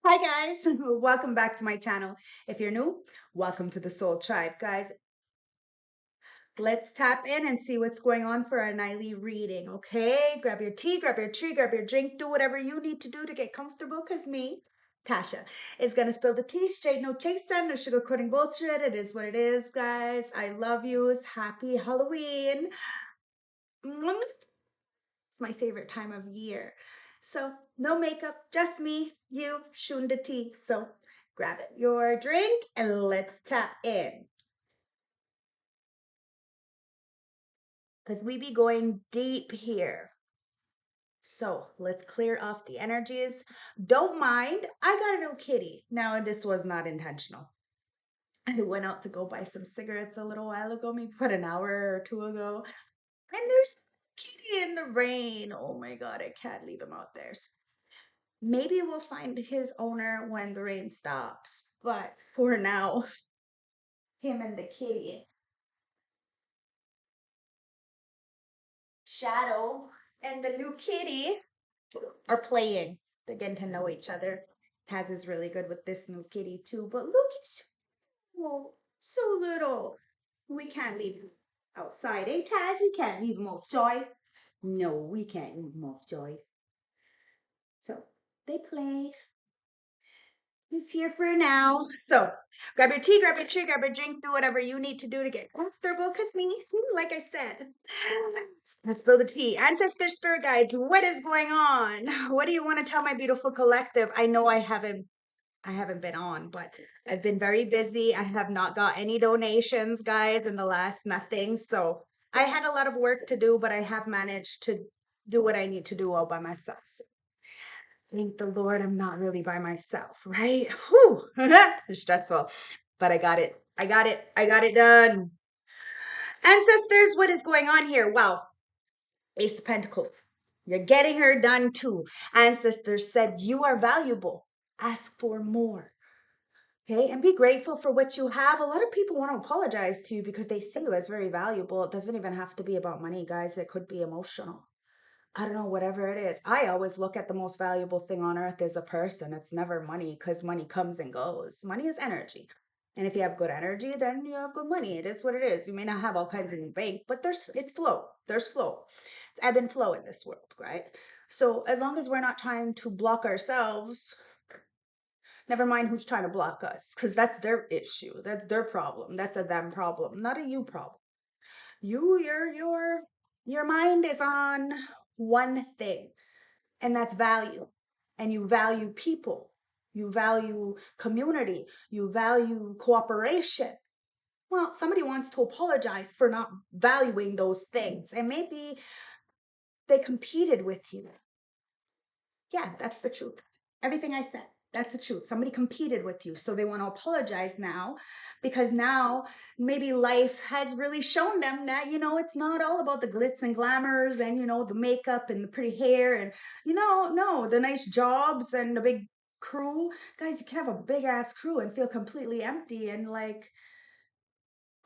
Hi guys, welcome back to my channel. If you're new, welcome to the Soul Tribe. Guys, let's tap in and see what's going on for our nightly reading, okay? Grab your tea, grab your tree, grab your drink, do whatever you need to do to get comfortable because me, Tasha, is going to spill the tea straight, no chaser, no sugarcoating bullshit. It is what it is, guys. I love yous. Happy Halloween. It's my favorite time of year. So no makeup, just me, you, shunda tea. So grab it, your drink, and let's tap in. Because we be going deep here. So let's clear off the energies. Don't mind, I got a new kitty. Now, this was not intentional. I went out to go buy some cigarettes a little while ago, maybe about an hour or two ago. And there's a kitty in the rain. Oh my God, I can't leave him out there. Maybe we'll find his owner when the rain stops. But for now, him and the kitty, Shadow, and the new kitty are playing. They're getting to know each other. Taz is really good with this new kitty too. But look, it's so little. We can't leave him outside. Eh, Taz? We can't leave him outside. No, we can't leave him outside. So they play. He's here for now. So grab your tea, grab your tree, grab your drink, do whatever you need to do to get comfortable. Because me, like I said, let's spill the tea. Ancestor spirit guides, what is going on? What do you want to tell my beautiful collective? I know I haven't been on, but I've been very busy. I have not got any donations, guys, in the last nothing. So I had a lot of work to do, but I have managed to do what I need to do all by myself. So thank the Lord I'm not really by myself, right? Whew. It's stressful, but I got it. I got it. I got it done. Ancestors, what is going on here? Well, Ace of Pentacles. You're getting her done too. Ancestors said you are valuable. Ask for more. Okay, and be grateful for what you have. A lot of people want to apologize to you because they see you as very valuable. It doesn't even have to be about money, guys. It could be emotional. I don't know, whatever it is. I always look at the most valuable thing on earth as a person. It's never money because money comes and goes. Money is energy. And if you have good energy, then you have good money. It is what it is. You may not have all kinds in your bank, but it's flow. There's flow. It's ebb and flow in this world, right? So as long as we're not trying to block ourselves, never mind who's trying to block us, because that's their issue. That's their problem. That's a them problem, not a you problem. Your mind is on one thing, and that's value. And you value people, you value community, you value cooperation. Well, somebody wants to apologize for not valuing those things, and maybe they competed with you. Yeah, that's the truth. Everything I said, that's the truth. Somebody competed with you, so they want to apologize now because now maybe life has really shown them that, it's not all about the glitz and glamours and, the makeup and the pretty hair and, no, the nice jobs and the big crew. Guys, you can have a big ass crew and feel completely empty and like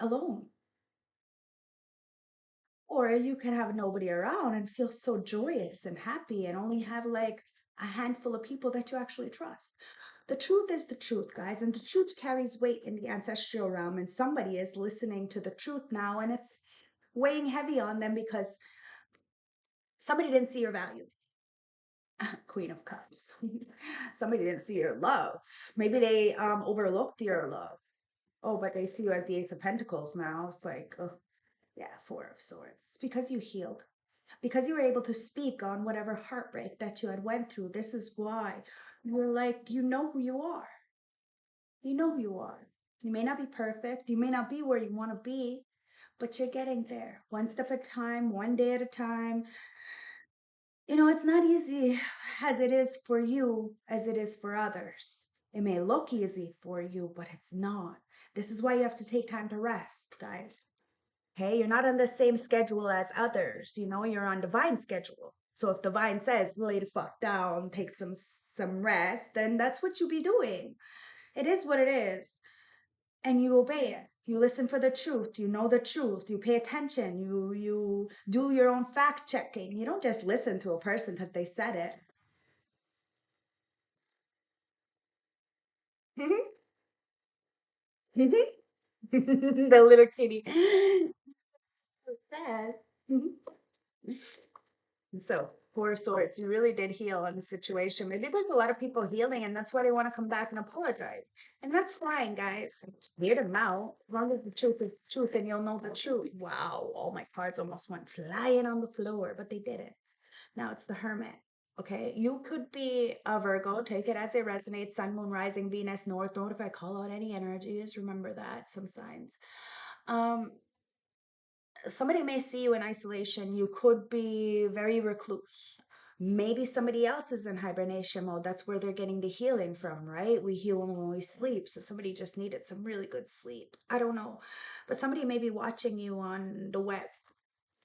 alone. Or you can have nobody around and feel so joyous and happy and only have like a handful of people that you actually trust. The truth is the truth, guys, and the truth carries weight in the ancestral realm, and somebody is listening to the truth now, and it's weighing heavy on them because somebody didn't see your value. Queen of Cups. Somebody didn't see your love. Maybe they overlooked your love. Oh, but they see you as the Ace of Pentacles now. It's like, oh, yeah, Four of Swords. It's because you healed. Because you were able to speak on whatever heartbreak that you had went through. This is why you're like, you know who you are. You know who you are. You may not be perfect. You may not be where you want to be, but you're getting there one step at a time, one day at a time. It's not easy as it is for you, as it is for others. It may look easy for you, but it's not. This is why you have to take time to rest, guys. Hey, you're not on the same schedule as others. You're on divine schedule. So if divine says lay the fuck down, take some rest, then that's what you be doing. It is what it is. And you obey it. You listen for the truth. You know the truth. You pay attention. You do your own fact checking. You don't just listen to a person because they said it. The little kitty. So sad. So, Four Swords, you really did heal on the situation. Maybe there's a lot of people healing, and that's why they want to come back and apologize. And that's fine, guys. Hear them out. As long as the truth is the truth, and you'll know the truth. Wow, all my cards almost went flying on the floor, but they didn't. Now it's the Hermit. Okay, you could be a Virgo. Take it as it resonates. Sun, Moon, Rising, Venus, North Node. If I call out any energies, remember that. Some signs. Um, Somebody may see you in isolation. You could be very recluse. Maybe somebody else is in hibernation mode. That's where they're getting the healing from, right? We heal when we sleep. So somebody just needed some really good sleep. I don't know. But somebody may be watching you on the web.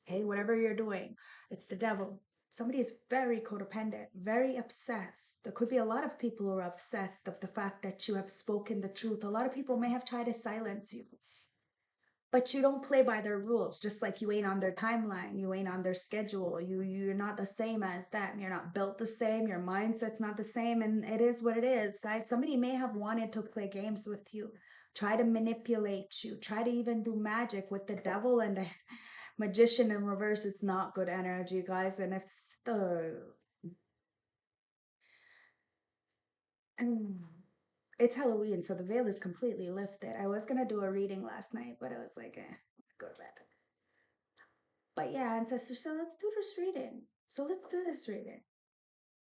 Hey, whatever you're doing, it's the devil. Somebody is very codependent, very obsessed. There could be a lot of people who are obsessed of the fact that you have spoken the truth. A lot of people may have tried to silence you, but you don't play by their rules, just like you ain't on their timeline, you ain't on their schedule, you're not the same as them, you're not built the same, your mindset's not the same, and it is what it is, guys. Somebody may have wanted to play games with you, try to manipulate you, try to even do magic with the devil and the magician in reverse. It's not good energy, guys. And it's the it's Halloween, so the veil is completely lifted. I was gonna do a reading last night, but I was like, go to bed. But yeah, ancestor, so let's do this reading. So let's do this reading.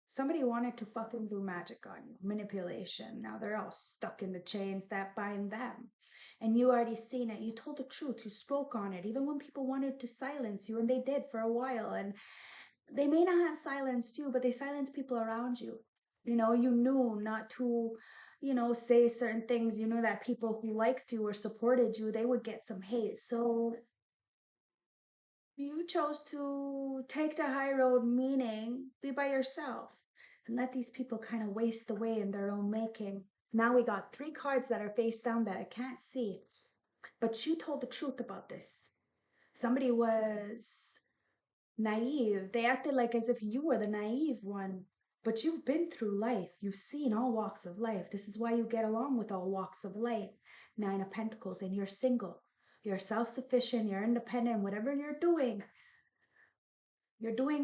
Somebody wanted to fucking do magic on you, manipulation. Now they're all stuck in the chains that bind them. And you already seen it. You told the truth. You spoke on it. Even when people wanted to silence you, and they did for a while. And they may not have silenced you, but they silenced people around you. You know, you knew not to, say certain things. You knew that people who liked you or supported you, they would get some hate. So you chose to take the high road, meaning be by yourself and let these people kind of waste away in their own making. Now we got three cards that are face down that I can't see, but you told the truth about this. Somebody was naive. They acted like as if you were the naive one, but you've been through life. You've seen all walks of life. This is why you get along with all walks of life. Nine of Pentacles, and you're single. You're self sufficient. You're independent. Whatever you're doing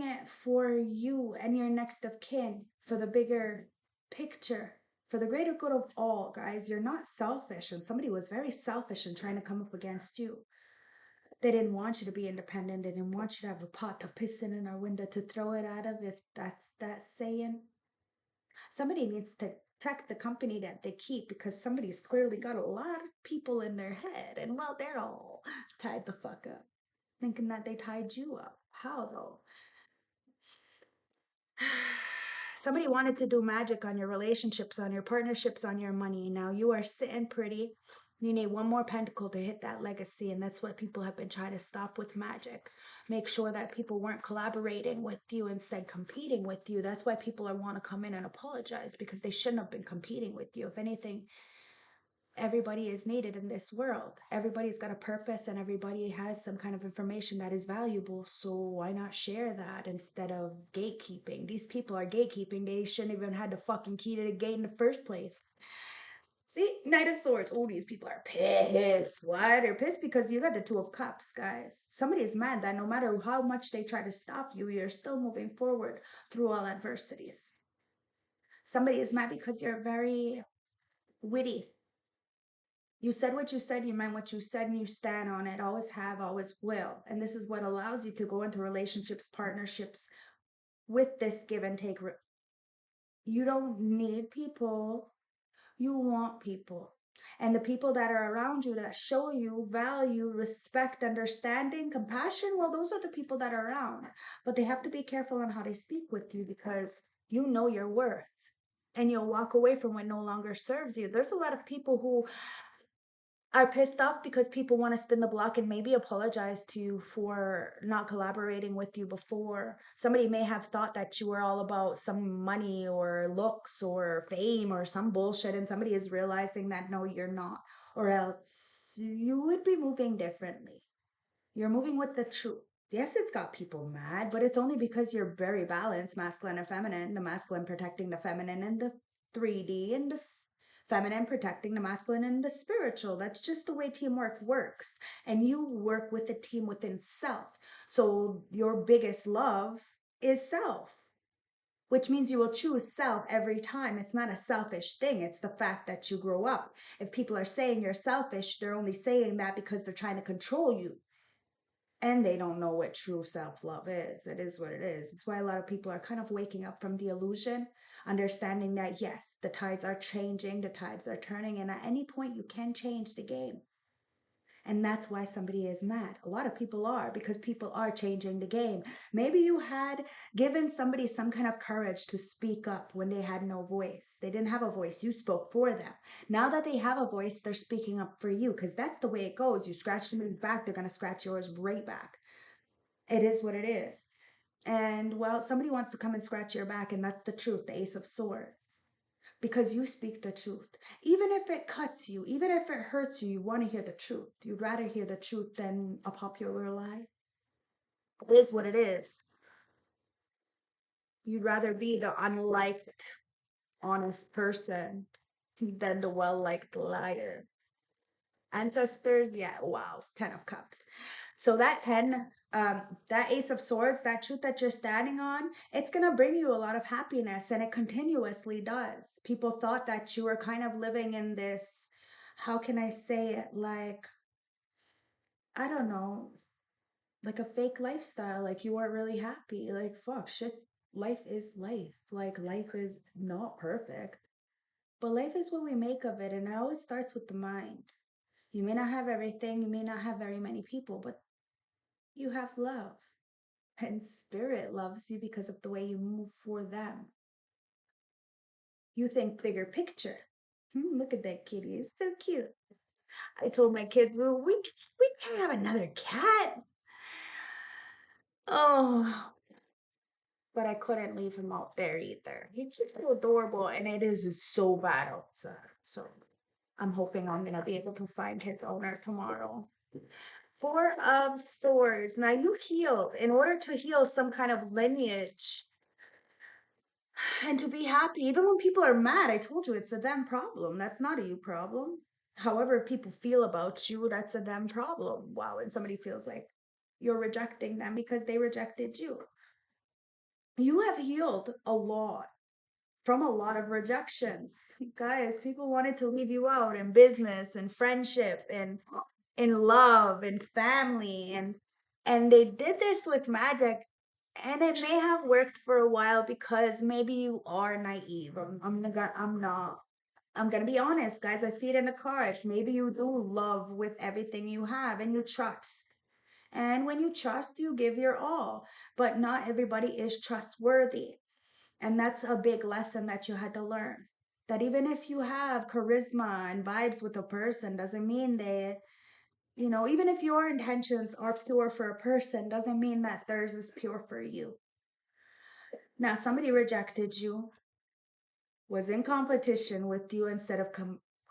it for you and your next of kin, for the bigger picture, for the greater good of all, guys. You're not selfish. And somebody was very selfish in trying to come up against you. They didn't want you to be independent. They didn't want you to have a pot to piss in or window to throw it out of, if that's that saying. Somebody needs to check the company that they keep, because somebody's clearly got a lot of people in their head. And well, they're all tied the fuck up, thinking that they tied you up. How though? Somebody wanted to do magic on your relationships, on your partnerships, on your money. Now you are sitting pretty. You need one more pentacle to hit that legacy, and that's what people have been trying to stop with magic. Make sure that people weren't collaborating with you, instead competing with you. That's why people want to come in and apologize, because they shouldn't have been competing with you. If anything, everybody is needed in this world. Everybody's got a purpose, and everybody has some kind of information that is valuable. So why not share that instead of gatekeeping? These people are gatekeeping. They shouldn't even had the fucking key to the gate in the first place. See, Knight of Swords. Oh, these people are pissed. Why? They're pissed because you got the Two of Cups, guys. Somebody is mad that no matter how much they try to stop you, you're still moving forward through all adversities. Somebody is mad because you're very witty. You said what you said, you meant what you said, and you stand on it. Always have, always will. And this is what allows you to go into relationships, partnerships with this give and take. You don't need people, you want people. And the people that are around you that show you value, respect, understanding, compassion, well, those are the people that are around. But they have to be careful on how they speak with you, because you know your worth. And you'll walk away from what no longer serves you. There's a lot of people who are pissed off because people want to spin the block and maybe apologize to you for not collaborating with you before. Somebody may have thought that you were all about some money or looks or fame or some bullshit, and somebody is realizing that no, you're not, or else you would be moving differently. You're moving with the truth. Yes, it's got people mad, but it's only because you're very balanced, masculine and feminine, the masculine protecting the feminine, and the 3D and the Feminine protecting the masculine and the spiritual. That's just the way teamwork works. And you work with a team within self. So your biggest love is self, which means you will choose self every time. It's not a selfish thing. It's the fact that you grow up. If people are saying you're selfish, they're only saying that because they're trying to control you. And they don't know what true self-love is. It is what it is. It's why a lot of people are kind of waking up from the illusion, understanding that yes, the tides are changing, the tides are turning, and at any point you can change the game. And that's why somebody is mad. A lot of people are, because people are changing the game. Maybe you had given somebody some kind of courage to speak up when they had no voice. They didn't have a voice. You spoke for them. Now that they have a voice, they're speaking up for you, because that's the way it goes. You scratch somebody's back, they're going to scratch yours right back. It is what it is. And well, somebody wants to come and scratch your back, and that's the truth, the Ace of Swords. Because you speak the truth. Even if it cuts you, even if it hurts you, you want to hear the truth. You'd rather hear the truth than a popular lie. It is what it is. You'd rather be the unliked, honest person than the well liked liar. Ancestors, yeah, wow, 10 of Cups. So that 10, that Ace of Swords, that truth that you're standing on, it's going to bring you a lot of happiness, and it continuously does. People thought that you were kind of living in this, how can I say it, like, I don't know, like a fake lifestyle, like you weren't really happy. Like, fuck, shit, life is life. Like, life is not perfect, but life is what we make of it, and it always starts with the mind. You may not have everything, you may not have very many people, but you have love. And spirit loves you because of the way you move for them. You think bigger picture. Look at that kitty. It's so cute. I told my kids, well, we can't have another cat. Oh, but I couldn't leave him out there either. He's just so adorable, and it is just so bad outside. So I'm hoping I'm gonna be able to find his owner tomorrow. Four of Swords. Now you heal. In order to heal some kind of lineage and to be happy, even when people are mad, I told you it's a them problem. That's not a you problem. However, people feel about you, that's a them problem. Wow, and somebody feels like you're rejecting them because they rejected you. You have healed a lot from a lot of rejections. Guys, people wanted to leave you out in business and friendship and in love and family, and they did this with magic, and it may have worked for a while because maybe you are naive. I'm not. I'm gonna be honest, guys. I see it in the cards. Maybe you do love with everything you have and you trust. And when you trust, you give your all. But not everybody is trustworthy. And that's a big lesson that you had to learn. That even if you have charisma and vibes with a person, doesn't mean they, even if your intentions are pure for a person, doesn't mean that theirs is pure for you. Now, somebody rejected you, was in competition with you instead of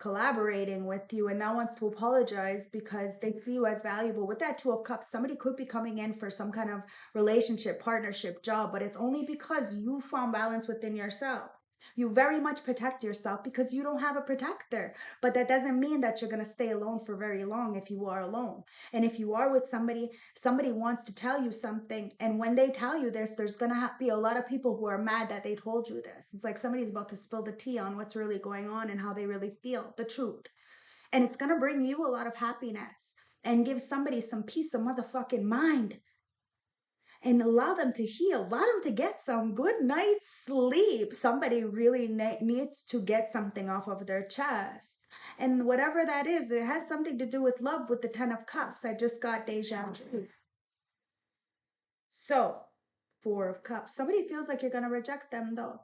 collaborating with you, and now wants to apologize because they see you as valuable. With that Two of Cups, somebody could be coming in for some kind of relationship, partnership, job, but it's only because you found balance within yourself. You very much protect yourself because you don't have a protector. But that doesn't mean that you're going to stay alone for very long if you are alone. And if you are with somebody, somebody wants to tell you something. And when they tell you this, there's going to be a lot of people who are mad that they told you this. It's like somebody's about to spill the tea on what's really going on and how they really feel, the truth. And it's going to bring you a lot of happiness and give somebody some peace of motherfucking mind and allow them to heal, allow them to get some good night's sleep. Somebody really needs to get something off of their chest. And whatever that is, it has something to do with love with the 10 of Cups. I just got deja vu. So, 4 of Cups. Somebody feels like you're going to reject them, though.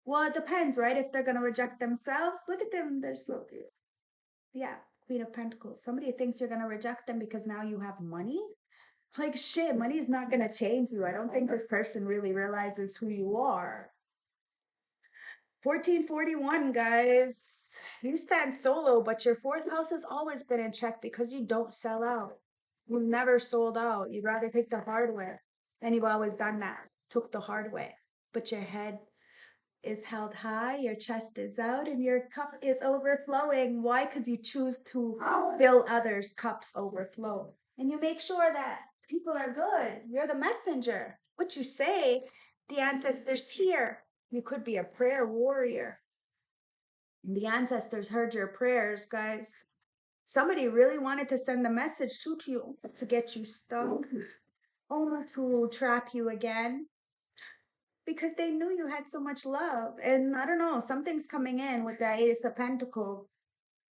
Well, it depends, right? If they're going to reject themselves, look at them. They're so cute. Yeah, Queen of Pentacles. Somebody thinks you're going to reject them because now you have money. Like, shit, money's not going to change you. I don't think this person really realizes who you are. 1441, guys. You stand solo, but your fourth house has always been in check because you don't sell out. You've never sold out. You'd rather take the hard way. And you've always done that. Took the hard way. But your head, is held high, your chest is out, and your cup is overflowing. Why? Because you choose to fill others' cups overflow. And you make sure that people are good. You're the messenger. What you say, the ancestors hear. You could be a prayer warrior. And the ancestors heard your prayers, guys. Somebody really wanted to send the message to you to get you stuck, or to trap you again, because they knew you had so much love. And I don't know, something's coming in with the Ace of Pentacles.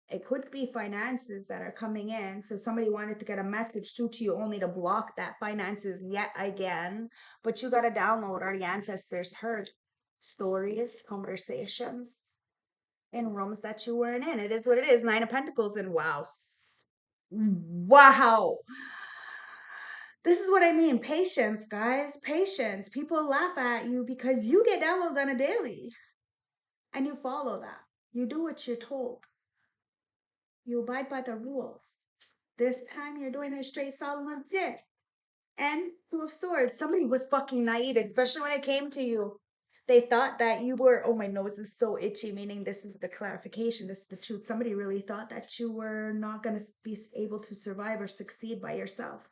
It could be finances that are coming in. So somebody wanted to get a message to you only to block that finances yet again. But you got to download our ancestors heard stories, conversations in rooms that you weren't in. It is what it is. Nine of Pentacles, and wow. Wow. This is what I mean. Patience, guys. Patience. People laugh at you because you get downloads on a daily and you follow that. You do what you're told. You abide by the rules. This time you're doing it straight Solomon did. And Two of Swords. Somebody was fucking naive, especially when it came to you. They thought that you were, oh, my nose is so itchy, meaning this is the clarification, this is the truth. Somebody really thought that you were not going to be able to survive or succeed by yourself.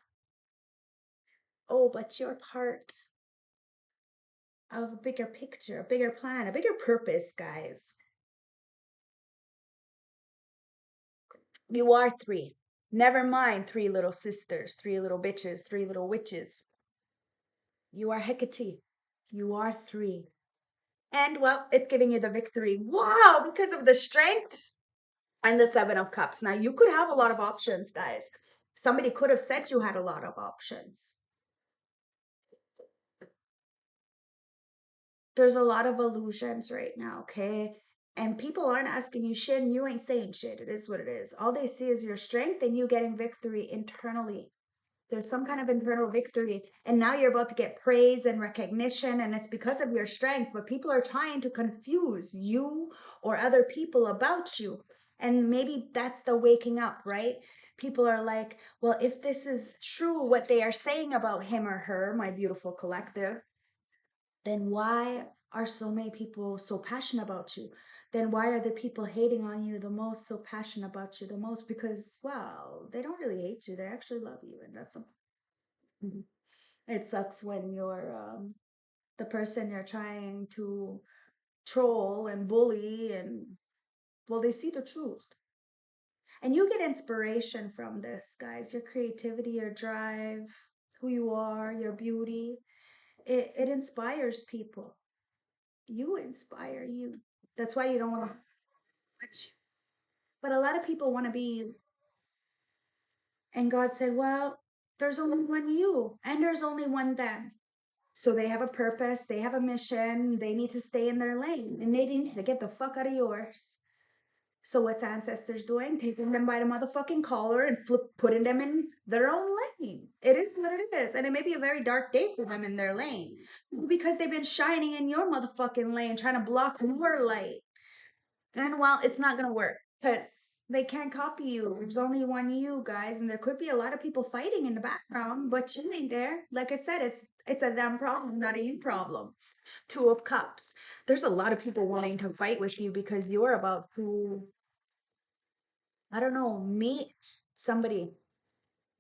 Oh, but you're part of a bigger picture, a bigger plan, a bigger purpose, guys. You are three. Never mind three little sisters, three little bitches, three little witches. You are Hecate. You are three. And well, it's giving you the victory. Wow, because of the strength and the Seven of Cups. Now, you could have a lot of options, guys. Somebody could have said you had a lot of options. There's a lot of illusions right now, okay? And people aren't asking you shit and you ain't saying shit. It is what it is. All they see is your strength and you getting victory internally. There's some kind of internal victory. And now you're about to get praise and recognition, and it's because of your strength. But people are trying to confuse you or other people about you. And maybe that's the waking up, right? People are like, well, if this is true, what they are saying about him or her, my beautiful collective, then why are so many people so passionate about you? Then why are the people hating on you the most so passionate about you the most? Because, well, they don't really hate you. They actually love you. And that's a, it sucks when you're the person you're trying to troll and bully, and well, they see the truth. And you get inspiration from this, guys. Your creativity, your drive, who you are, your beauty. It inspires people. You inspire you. That's why you don't want to watch. But a lot of people want to be, and God said, well, there's only one you, and there's only one them. So they have a purpose, they have a mission, they need to stay in their lane, and they need to get the fuck out of yours. So what's ancestors doing? Taking them by the motherfucking collar and putting them in their own lane. It is what it is. And it may be a very dark day for them in their lane because they've been shining in your motherfucking lane, trying to block your light. And well, it's not going to work because they can't copy you. There's only one you, guys. And there could be a lot of people fighting in the background, but you ain't there. Like I said, it's a them problem, not a you problem. Two of Cups. There's a lot of people wanting to fight with you because you're about to, I don't know, meet somebody.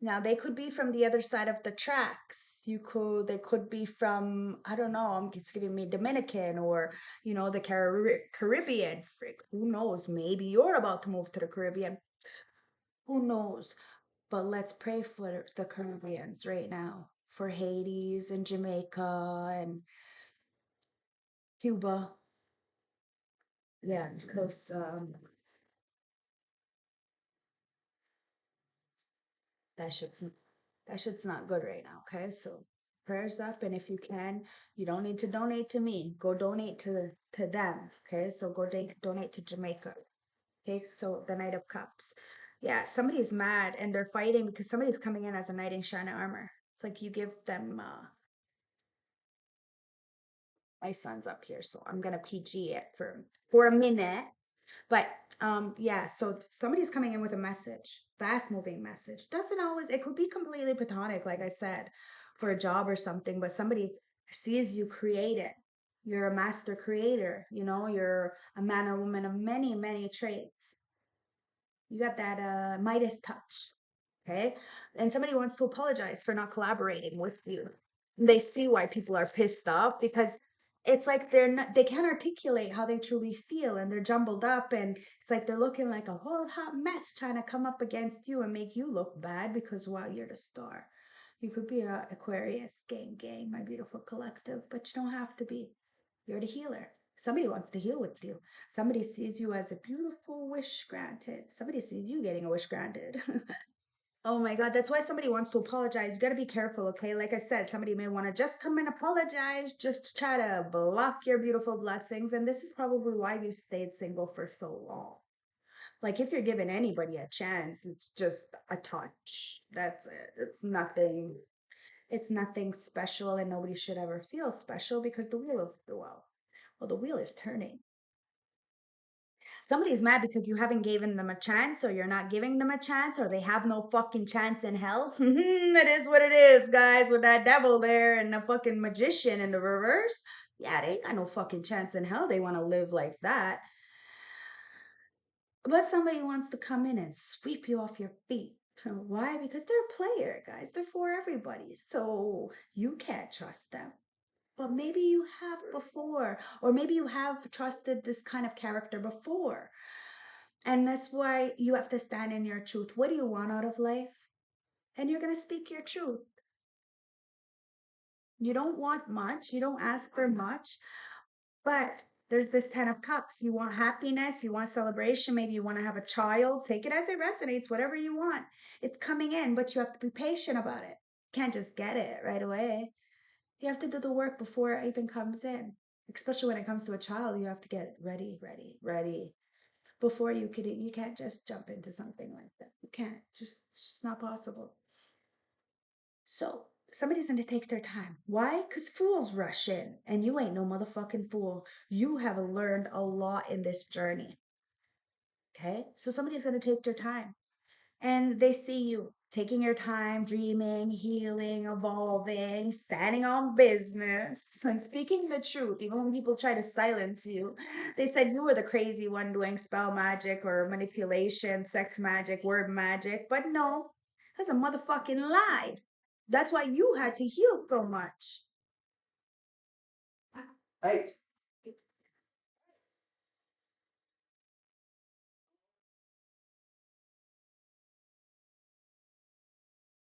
Now they could be from the other side of the tracks. They could be from, I don't know, it's giving me Dominican or, the Caribbean. Frick, who knows? Maybe you're about to move to the Caribbean. Who knows? But let's pray for the Caribbeans right now, for Hades and Jamaica and Cuba. Yeah, because that shit's that shit's not good right now. Okay, so prayers up, and if you can, you don't need to donate to me. Go donate to them. Okay, so go donate to Jamaica. Okay, so the Knight of Cups. Yeah, somebody's mad and they're fighting because somebody's coming in as a knight in shining armor. It's like you give them. My son's up here, so I'm gonna PG it for a minute. But yeah, so somebody's coming in with a message, fast moving message. Doesn't always, it could be completely platonic, like I said, for a job or something, but somebody sees you create it. You're a master creator, you're a man or woman of many, many traits. You got that Midas touch. Okay. And somebody wants to apologize for not collaborating with you. They see why people are pissed off because it's like they can't articulate how they truly feel and they're jumbled up and it's like they're looking like a whole hot mess trying to come up against you and make you look bad because wow, you're the star. You could be a Aquarius, gang, my beautiful collective, but you don't have to be. You're the healer. Somebody wants to heal with you. Somebody sees you as a beautiful wish granted. Somebody sees you getting a wish granted. Oh my God, that's why somebody wants to apologize. You got to be careful, okay? Like I said, somebody may want to just come and apologize just to try to block your beautiful blessings. And this is probably why you stayed single for so long. Like if you're giving anybody a chance, it's just a touch. That's it. It's nothing special and nobody should ever feel special because the wheel is turning. Somebody's mad because you haven't given them a chance or you're not giving them a chance or they have no fucking chance in hell. It is what it is, guys, with that devil there and the fucking magician in the reverse. Yeah, they ain't got no fucking chance in hell. They want to live like that. But somebody wants to come in and sweep you off your feet. Why? Because they're a player, guys. They're for everybody. So you can't trust them. But maybe you have before, or maybe you have trusted this kind of character before. And that's why you have to stand in your truth. What do you want out of life? And you're going to speak your truth. You don't want much, you don't ask for much, but there's this 10 of cups. You want happiness, you want celebration, maybe you want to have a child. Take it as it resonates, whatever you want. It's coming in, but you have to be patient about it. You can't just get it right away. You have to do the work before it even comes in. Especially when it comes to a child, you have to get ready before you can't just jump into something like that. You can't. It's just not possible. So somebody's gonna take their time. Why? Because fools rush in, and you ain't no motherfucking fool. You have learned a lot in this journey. Okay? So somebody's gonna take their time. And they see you taking your time, dreaming, healing, evolving, standing on business, and speaking the truth. Even when people try to silence you, they said you were the crazy one doing spell magic or manipulation, sex magic, word magic. But no, that's a motherfucking lie. That's why you had to heal so much. Right.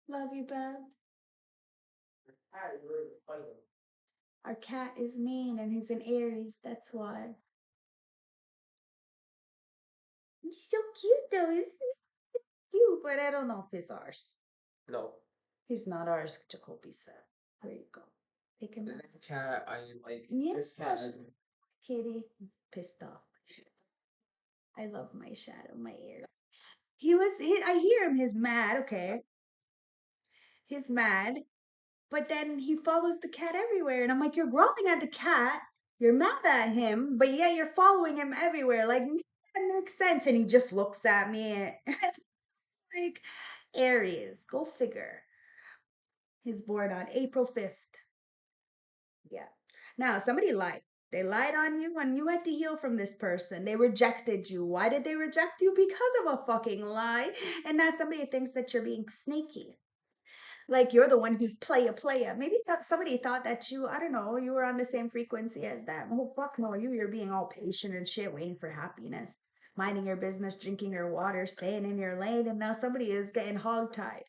Love you, Bev. Our cat is mean and he's an Aries. That's why. He's so cute though, isn't cute, but I don't know if it's ours. No. He's not ours, Jacoby said. There you go. Pick him up. The cat, I like this cat. Kitty. He's pissed off. I love my shadow, my ear. I hear him, he's mad, okay. He's mad, but then he follows the cat everywhere. And I'm like, you're growling at the cat, you're mad at him, but yeah, you're following him everywhere. Like, that makes sense. And he just looks at me. Like, Aries, go figure. He's born on April 5th. Yeah. Now, somebody lied. They lied on you and you had to heal from this person. They rejected you. Why did they reject you? Because of a fucking lie. And now somebody thinks that you're being sneaky. Like you're the one who's playa. Maybe somebody thought that I don't know, you were on the same frequency as them. Oh, fuck no, you're being all patient and shit, waiting for happiness. Minding your business, drinking your water, staying in your lane. And now somebody is getting hogtied,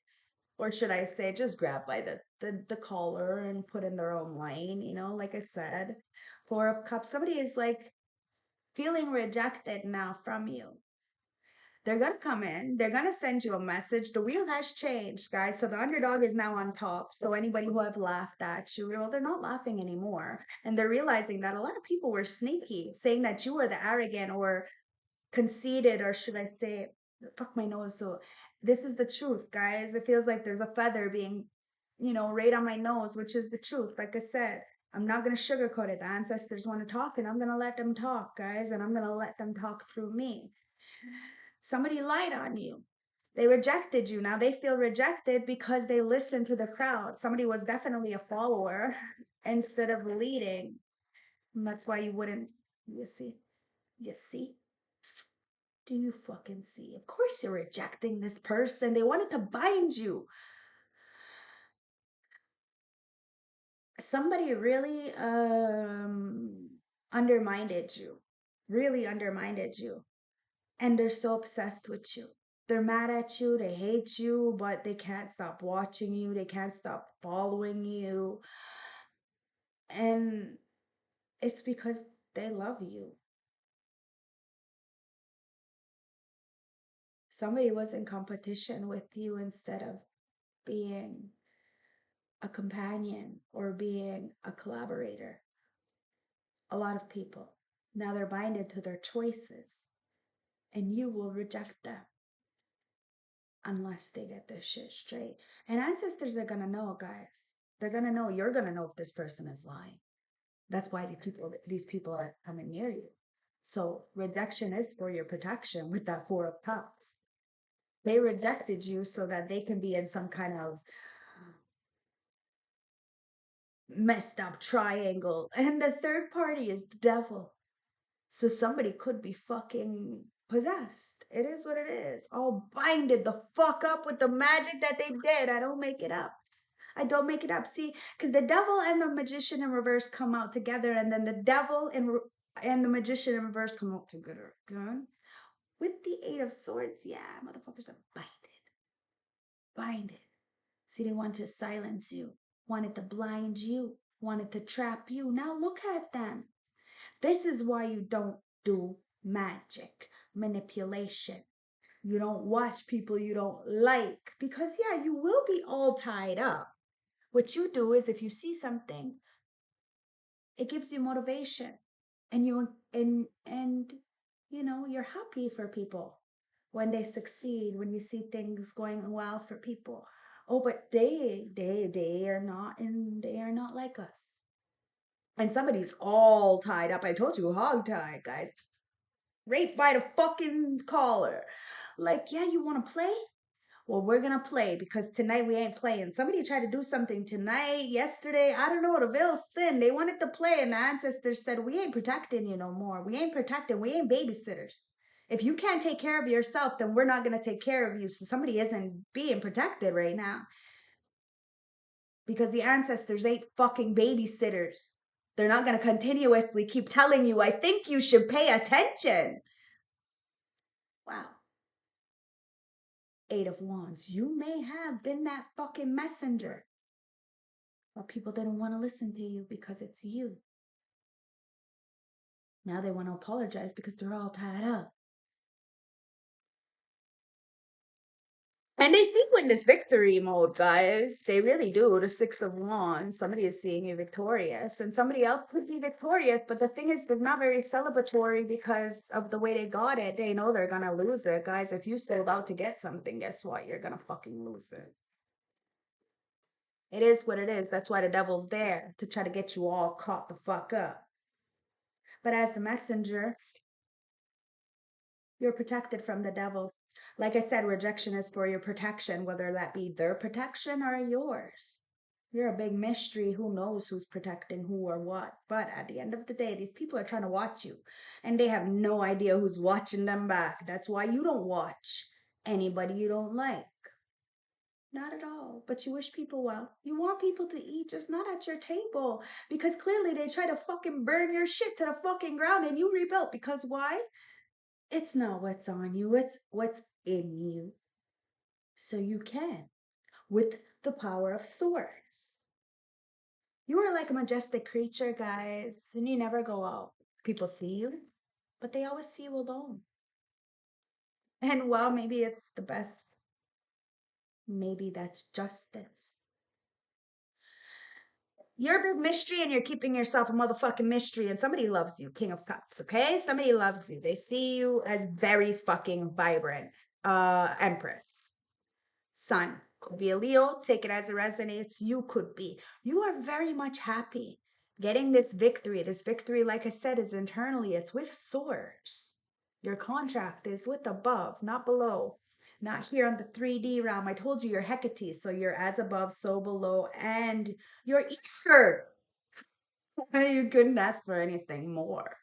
or should I say just grabbed by the collar and put in their own lane, like I said. Four of Cups, somebody is like feeling rejected now from you. They're gonna come in, they're gonna send you a message. The wheel has changed, guys. So the underdog is now on top. So anybody who have laughed at you, well, they're not laughing anymore. And they're realizing that a lot of people were sneaky, saying that you were the arrogant or conceited, or should I say, fuck my nose. So this is the truth, guys. It feels like there's a feather being, right on my nose, which is the truth. Like I said, I'm not going to sugarcoat it. The ancestors want to talk, and I'm going to let them talk, guys, and I'm going to let them talk through me. Somebody lied on you. They rejected you. Now they feel rejected because they listened to the crowd. Somebody was definitely a follower instead of leading. And that's why you wouldn't, you see, you see. Do you fucking see? Of course you're rejecting this person. They wanted to bind you. Somebody really undermined you. Really undermined you. And they're so obsessed with you. They're mad at you, they hate you, but they can't stop watching you, they can't stop following you. And it's because they love you. Somebody was in competition with you instead of being a companion or being a collaborator. A lot of people. Now they're binded to their choices, and you will reject them unless they get this shit straight. And ancestors are gonna know, guys. They're gonna know. You're gonna know if this person is lying. That's why these people are coming near you. So rejection is for your protection with that Four of Cups. They rejected you so that they can be in some kind of messed up triangle. And the third party is the devil. So somebody could be fucking possessed. It is what it is. All binded the fuck up with the magic that they did. I don't make it up. I don't make it up. See, because the devil and the magician in reverse come out together, and then the devil and the magician in reverse come out together again. With the Eight of Swords, yeah, motherfuckers are binded. Binded. See, they wanted to silence you, wanted to blind you, wanted to trap you. Now look at them. This is why you don't do magic, manipulation. You don't watch people you don't like because, yeah, you will be all tied up. What you do is if you see something, it gives you motivation and you're happy for people when they succeed, when you see things going well for people. Oh, but they are not, and they are not like us. And somebody's all tied up. I told you, hog tied, guys. Raped by the fucking collar. Like, yeah, you want to play? Well, we're gonna play because tonight we ain't playing. Somebody tried to do something tonight, yesterday. I don't know. The veil's thin. They wanted to play, and the ancestors said, "We ain't protecting you no more. We ain't protecting. We ain't babysitters. If you can't take care of yourself, then we're not gonna take care of you." So somebody isn't being protected right now because the ancestors ain't fucking babysitters. They're not gonna continuously keep telling you, "I think you should pay attention." Wow. Eight of Wands. You may have been that fucking messenger. But people didn't want to listen to you because it's you. Now they want to apologize because they're all tied up. And they see you in this victory mode, guys. They really do. The Six of Wands. Somebody is seeing you victorious, and somebody else could be victorious. But the thing is, they're not very celebratory because of the way they got it. They know they're gonna lose it, guys. If you sold out to get something, guess what? You're gonna fucking lose it. It is what it is. That's why the devil's there to try to get you all caught the fuck up. But as the messenger, you're protected from the devil. Like I said, rejection is for your protection, whether that be their protection or yours. You're a big mystery. Who knows who's protecting who or what? But at the end of the day, these people are trying to watch you and they have no idea who's watching them back. That's why you don't watch anybody you don't like. Not at all. But you wish people well. You want people to eat, just not at your table. Because clearly they try to fucking burn your shit to the fucking ground and you rebuilt. Because why? It's not what's on you, it's what's in you. So you can, with the power of swords. You are like a majestic creature, guys, and you never go out. People see you, but they always see you alone. And well, maybe it's the best. Maybe that's justice. You're a big mystery and you're keeping yourself a motherfucking mystery, and somebody loves you, King of Cups, okay? Somebody loves you. They see you as very fucking vibrant. Empress. Sun could be a Leo, take it as it resonates. You could be. You are very much happy getting this victory. This victory, like I said, is internally, it's with swords. Your contract is with above, not below. Not here on the 3D realm. I told you you're Hecate, so you're as above, so below, and you're ether. You couldn't ask for anything more.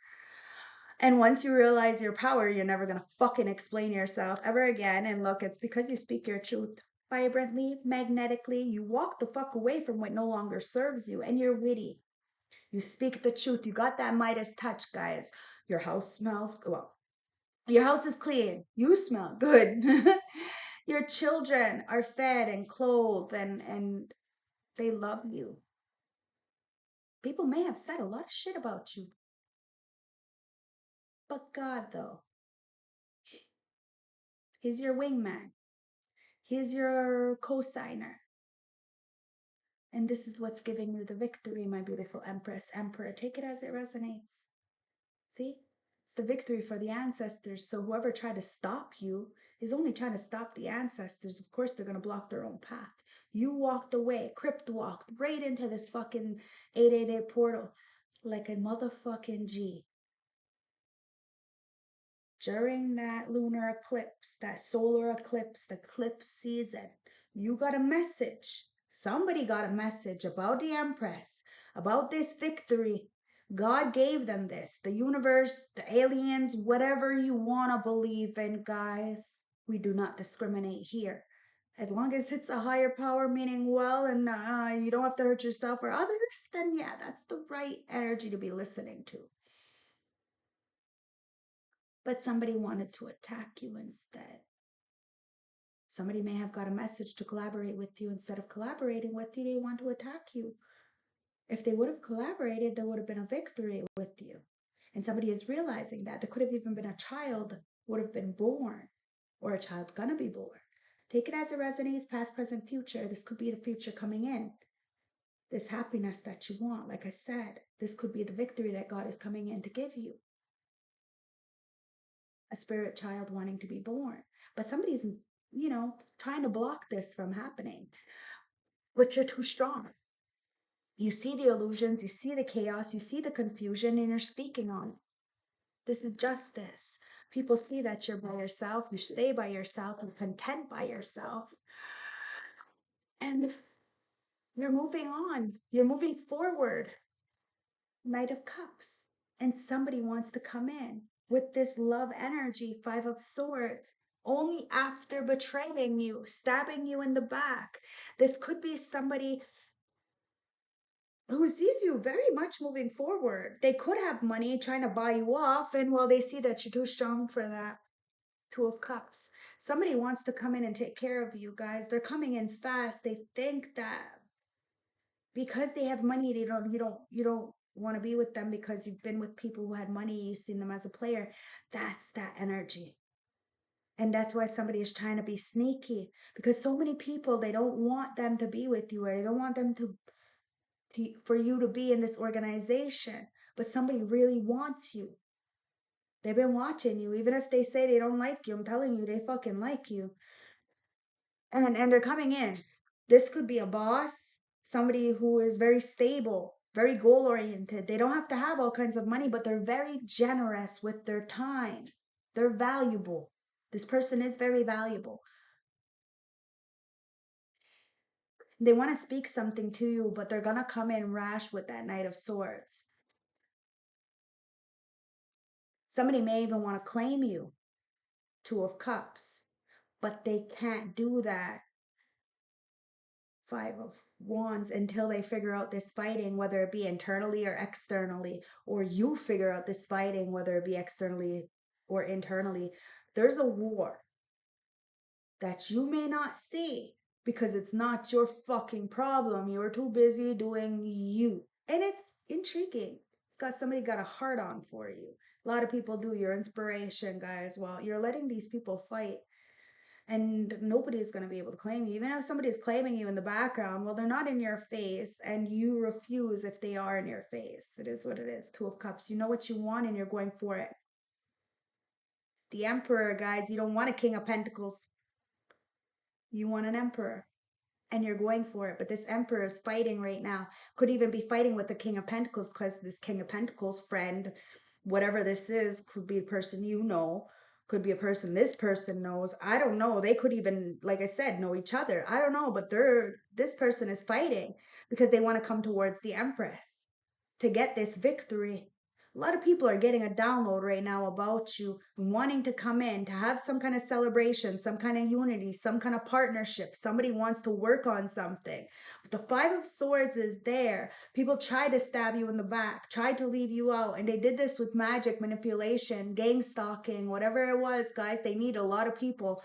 And once you realize your power, you're never gonna fucking explain yourself ever again. And look, it's because you speak your truth vibrantly, magnetically. You walk the fuck away from what no longer serves you, and you're witty. You speak the truth. You got that Midas touch, guys. Your house smells well. Your house is clean. You smell good. Your children are fed and clothed, and they love you. People may have said a lot of shit about you, but God, though, He's your wingman. He's your co-signer. And this is what's giving you the victory, my beautiful Empress, Emperor. Take it as it resonates. See? It's the victory for the ancestors. So whoever tried to stop you is only trying to stop the ancestors. Of course, they're going to block their own path. You walked away, crypt walked right into this fucking 888 portal like a motherfucking G. During that lunar eclipse, that solar eclipse, the eclipse season, you got a message. Somebody got a message about the Empress, about this victory. God gave them this. The universe, the aliens, whatever you want to believe in, guys. We do not discriminate here. As long as it's a higher power, meaning well, and you don't have to hurt yourself or others, then yeah, that's the right energy to be listening to. But somebody wanted to attack you instead. Somebody may have got a message to collaborate with you. Instead of collaborating with you, they want to attack you. If they would have collaborated, there would have been a victory with you. And somebody is realizing that. There could have even been a child would have been born, or a child gonna be born. Take it as it resonates, past, present, future. This could be the future coming in. This happiness that you want, like I said, this could be the victory that God is coming in to give you. A spirit child wanting to be born. But somebody's, trying to block this from happening. But you're too strong. You see the illusions, you see the chaos, you see the confusion, and you're speaking on it. This is justice. People see that you're by yourself, you stay by yourself, and content by yourself. And you're moving on. You're moving forward. Knight of Cups. And somebody wants to come in with this love energy, Five of Swords, only after betraying you, stabbing you in the back. This could be somebody who sees you very much moving forward. They could have money trying to buy you off, and well, they see that you're too strong for that. Two of Cups. Somebody wants to come in and take care of you guys. They're coming in fast. They think that because they have money, you don't want to be with them because you've been with people who had money, you've seen them as a player. That's that energy. And that's why somebody is trying to be sneaky, because so many people, they don't want them to be with you, or they don't want them to for you to be in this organization, but somebody really wants you. They've been watching you. Even if they say they don't like you, I'm telling you, they fucking like you. And they're coming in. This could be a boss, somebody who is very stable, very goal oriented. They don't have to have all kinds of money, but they're very generous with their time. They're valuable. This person is very valuable. They want to speak something to you, but they're gonna come in rash with that Knight of Swords. Somebody may even want to claim you, Two of Cups, but they can't do that, Five of Wands, until they figure out this fighting, whether it be internally or externally, or you figure out this fighting, whether it be externally or internally. There's a war that you may not see because it's not your fucking problem. You're too busy doing you. And it's intriguing. Somebody got a heart on for you. A lot of people do. Your inspiration, guys. Well, you're letting these people fight, and nobody is going to be able to claim you. Even if somebody is claiming you in the background, well, they're not in your face, and you refuse if they are in your face. It is what it is. Two of Cups. You know what you want, and you're going for it. The Emperor, guys. You don't want a King of Pentacles. You want an Emperor, and you're going for it. But this Emperor is fighting right now. Could even be fighting with the King of Pentacles, because this King of Pentacles friend, whatever this is, could be a person you know, could be a person this person knows. I don't know. They could even, like I said, know each other. I don't know, but this person is fighting because they want to come towards the Empress. to get this victory. A lot of people are getting a download right now about you, wanting to come in, to have some kind of celebration, some kind of unity, some kind of partnership. Somebody wants to work on something. But the Five of Swords is there. People tried to stab you in the back, tried to leave you out, and they did this with magic, manipulation, gang stalking, whatever it was, guys. They need a lot of people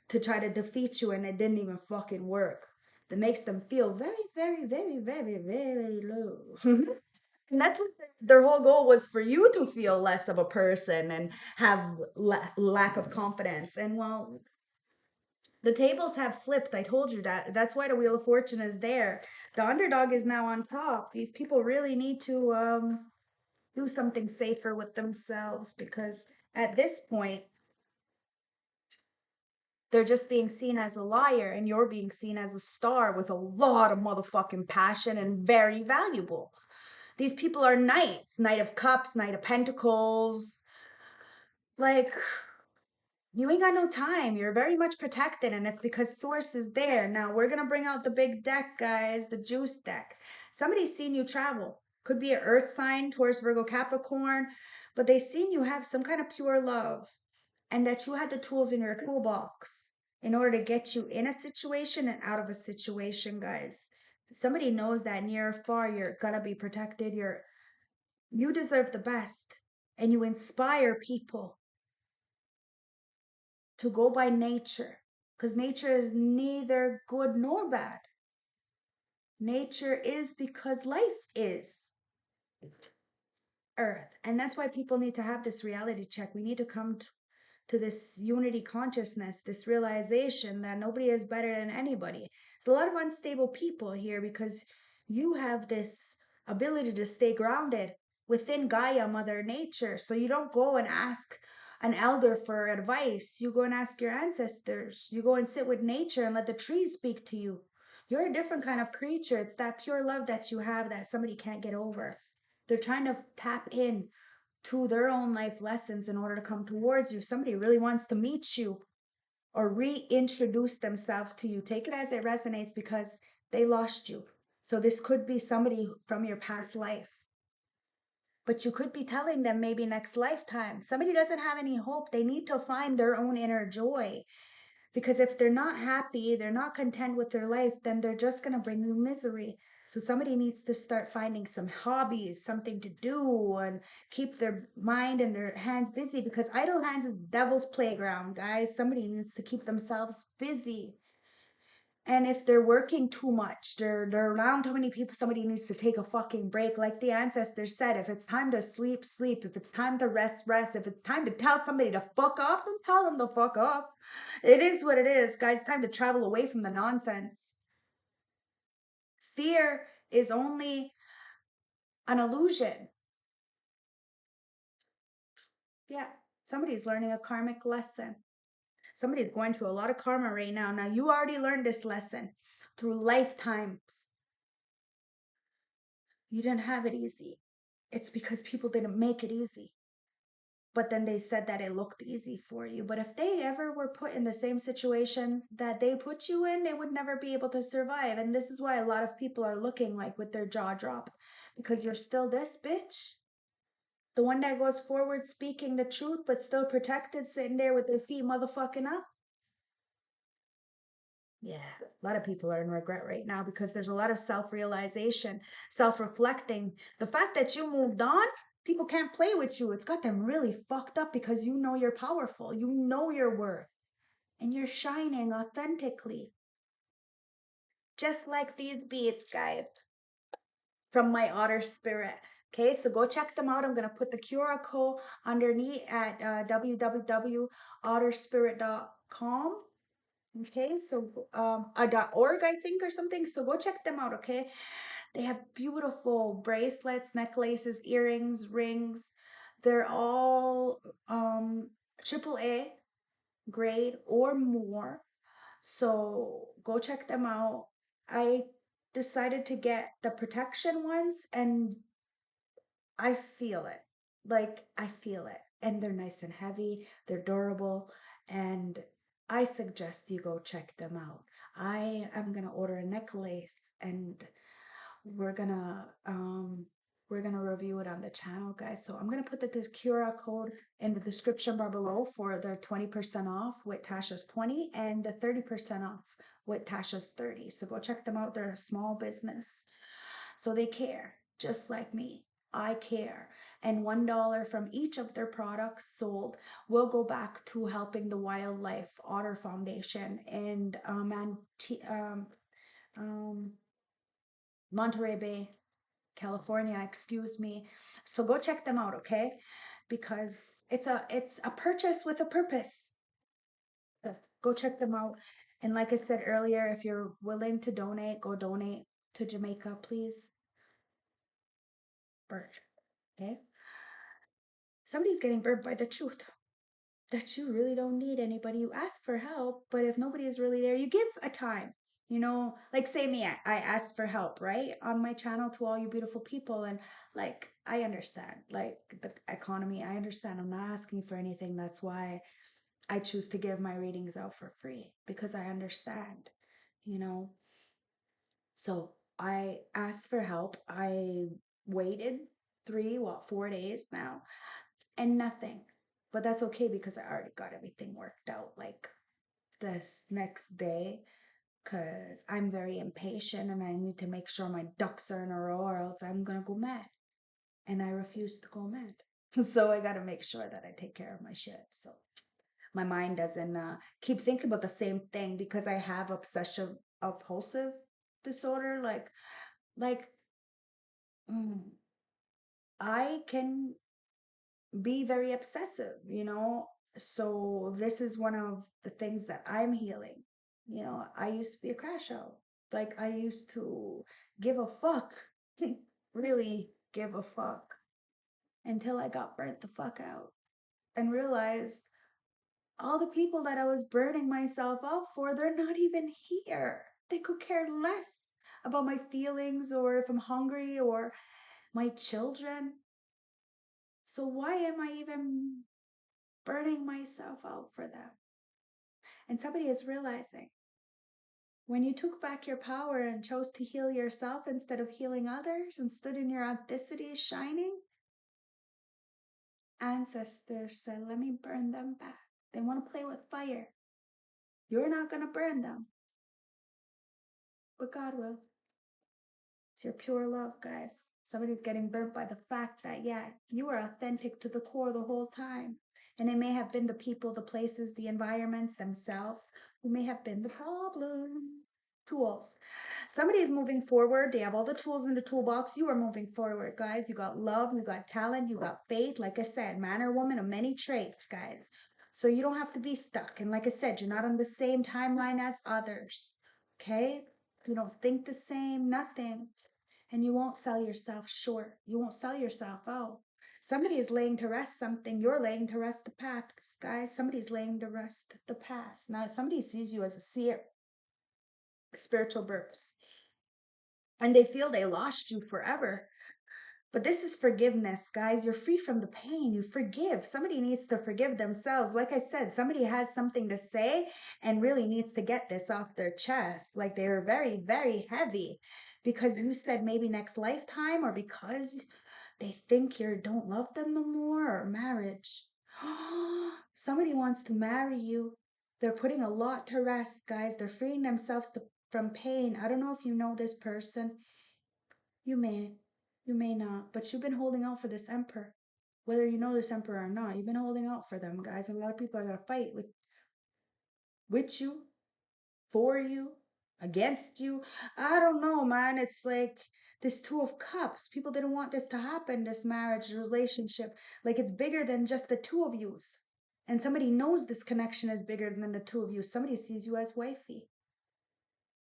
to try to defeat you, and it didn't even fucking work. That makes them feel very, very, very, very, very low. And that's what their whole goal was, for you to feel less of a person and have lack of confidence. And well, the tables have flipped. I told you that. That's why the Wheel of Fortune is there. The underdog is now on top. These people really need to do something safer with themselves, because at this point, they're just being seen as a liar, and you're being seen as a star with a lot of motherfucking passion and very valuable. These people are knights, Knight of Cups, Knight of Pentacles. Like, you ain't got no time. You're very much protected, and it's because Source is there. Now, we're going to bring out the big deck, guys, the juice deck. Somebody's seen you travel. Could be an earth sign, Taurus, Virgo, Capricorn, but they seen you have some kind of pure love, and that you had the tools in your toolbox in order to get you in a situation and out of a situation, guys. Somebody knows that near or far, you're going to be protected. You deserve the best, and you inspire people to go by nature, because nature is neither good nor bad. Nature is because life is earth, and that's why people need to have this reality check. We need to come to this unity consciousness, this realization that nobody is better than anybody. There's a lot of unstable people here because you have this ability to stay grounded within Gaia, Mother Nature. So you don't go and ask an elder for advice. You go and ask your ancestors. You go and sit with nature and let the trees speak to you. You're a different kind of creature. It's that pure love that you have that somebody can't get over. They're trying to tap in to their own life lessons in order to come towards you. Somebody really wants to meet you or reintroduce themselves to you. Take it as it resonates, because they lost you. So this could be somebody from your past life. But you could be telling them maybe next lifetime. Somebody doesn't have any hope. They need to find their own inner joy. Because if they're not happy, they're not content with their life, then they're just going to bring you misery. So somebody needs to start finding some hobbies, something to do, and keep their mind and their hands busy, because idle hands is devil's playground, guys. Somebody needs to keep themselves busy. And if they're working too much, they're around too many people, somebody needs to take a fucking break. Like the ancestors said, if it's time to sleep, sleep. If it's time to rest, rest. If it's time to tell somebody to fuck off, then tell them to fuck off. It is what it is, guys. Time to travel away from the nonsense. Fear is only an illusion. Yeah, somebody's learning a karmic lesson. Somebody's going through a lot of karma right now. Now, you already learned this lesson through lifetimes. You didn't have it easy. It's because people didn't make it easy. But then they said that it looked easy for you. But if they ever were put in the same situations that they put you in, they would never be able to survive. And this is why a lot of people are looking like with their jaw dropped, because you're still this bitch. The one that goes forward speaking the truth, but still protected, sitting there with their feet motherfucking up. Yeah, a lot of people are in regret right now because there's a lot of self-realization, self-reflecting. The fact that you moved on, people can't play with you. It's got them really fucked up, because you know you're powerful. You know your worth, and you're shining authentically. Just like these beads, guys, from my otter spirit. Okay, so go check them out. I'm going to put the QR code underneath at www.otterspirit.com. Okay, so .org, I think, or something. So go check them out, okay? They have beautiful bracelets, necklaces, earrings, rings. They're all AAA grade or more. So go check them out. I decided to get the protection ones, and I feel it. Like, I feel it. And they're nice and heavy, they're durable, and I suggest you go check them out. I am gonna order a necklace, and we're gonna we're going to review it on the channel, guys. So I'm going to put the QR code in the description bar below for the 20% off with Tasha's 20 and the 30% off with Tasha's 30. So go check them out. They're a small business. So they care, just like me. I care. And $1 from each of their products sold will go back to helping the Wildlife Otter Foundation and Monterey Bay, California, excuse me. So go check them out, okay? Because it's a purchase with a purpose. Go check them out. And like I said earlier, if you're willing to donate, go donate to Jamaica, please. Bird, okay? Somebody's getting burnt by the truth that you really don't need anybody. You ask for help, but if nobody is really there, you give a time. You know, like say me, I asked for help, right? On my channel to all you beautiful people. And like, I understand, like the economy, I understand. I'm not asking for anything. That's why I choose to give my readings out for free because I understand, you know. So I asked for help. I waited 4 days now and nothing. But that's okay because I already got everything worked out like this next day because I'm very impatient and I need to make sure my ducks are in a row or else I'm gonna go mad. And I refuse to go mad. So I gotta make sure that I take care of my shit. So my mind doesn't keep thinking about the same thing because I have obsessive obsessive disorder. Like mm, I can be very obsessive, you know. So this is one of the things that I'm healing. You know, I used to be a crash out. Like I used to give a fuck, really give a fuck until I got burnt the fuck out and realized all the people that I was burning myself out for, they're not even here. They could care less about my feelings or if I'm hungry or my children. So why am I even burning myself out for them? And somebody is realizing when you took back your power and chose to heal yourself instead of healing others and stood in your authenticity shining, ancestors said, let me burn them back. They want to play with fire. You're not going to burn them, but God will. It's your pure love, guys. Somebody's getting burnt by the fact that, yeah, you were authentic to the core the whole time. And it may have been the people, the places, the environments themselves who may have been the problem. Tools. Somebody is moving forward. They have all the tools in the toolbox. You are moving forward, guys. You got love, you got talent, you got faith. Like I said, man or woman of many traits, guys. So you don't have to be stuck. And like I said, you're not on the same timeline as others. Okay? You don't think the same, nothing. And you won't sell yourself short. You won't sell yourself out. Somebody is laying to rest something. You're laying to rest the past, guys. Somebody's laying to rest the past. Now, somebody sees you as a seer, spiritual births, and they feel they lost you forever. But this is forgiveness, guys. You're free from the pain. You forgive. Somebody needs to forgive themselves. Like I said, somebody has something to say and really needs to get this off their chest. Like they were very, very heavy because you said maybe next lifetime or because they think you don't love them no more or marriage. Somebody wants to marry you. They're putting a lot to rest, guys. They're freeing themselves from pain. I don't know if you know this person. You may, you may not, but you've been holding out for this emperor. Whether you know this emperor or not, you've been holding out for them, guys. And a lot of people are gonna fight with you, for you, against you. I don't know, man. It's like this Two of Cups. People didn't want this to happen, this marriage, relationship. Like it's bigger than just the two of yous. And somebody knows this connection is bigger than the two of you. Somebody sees you as wifey.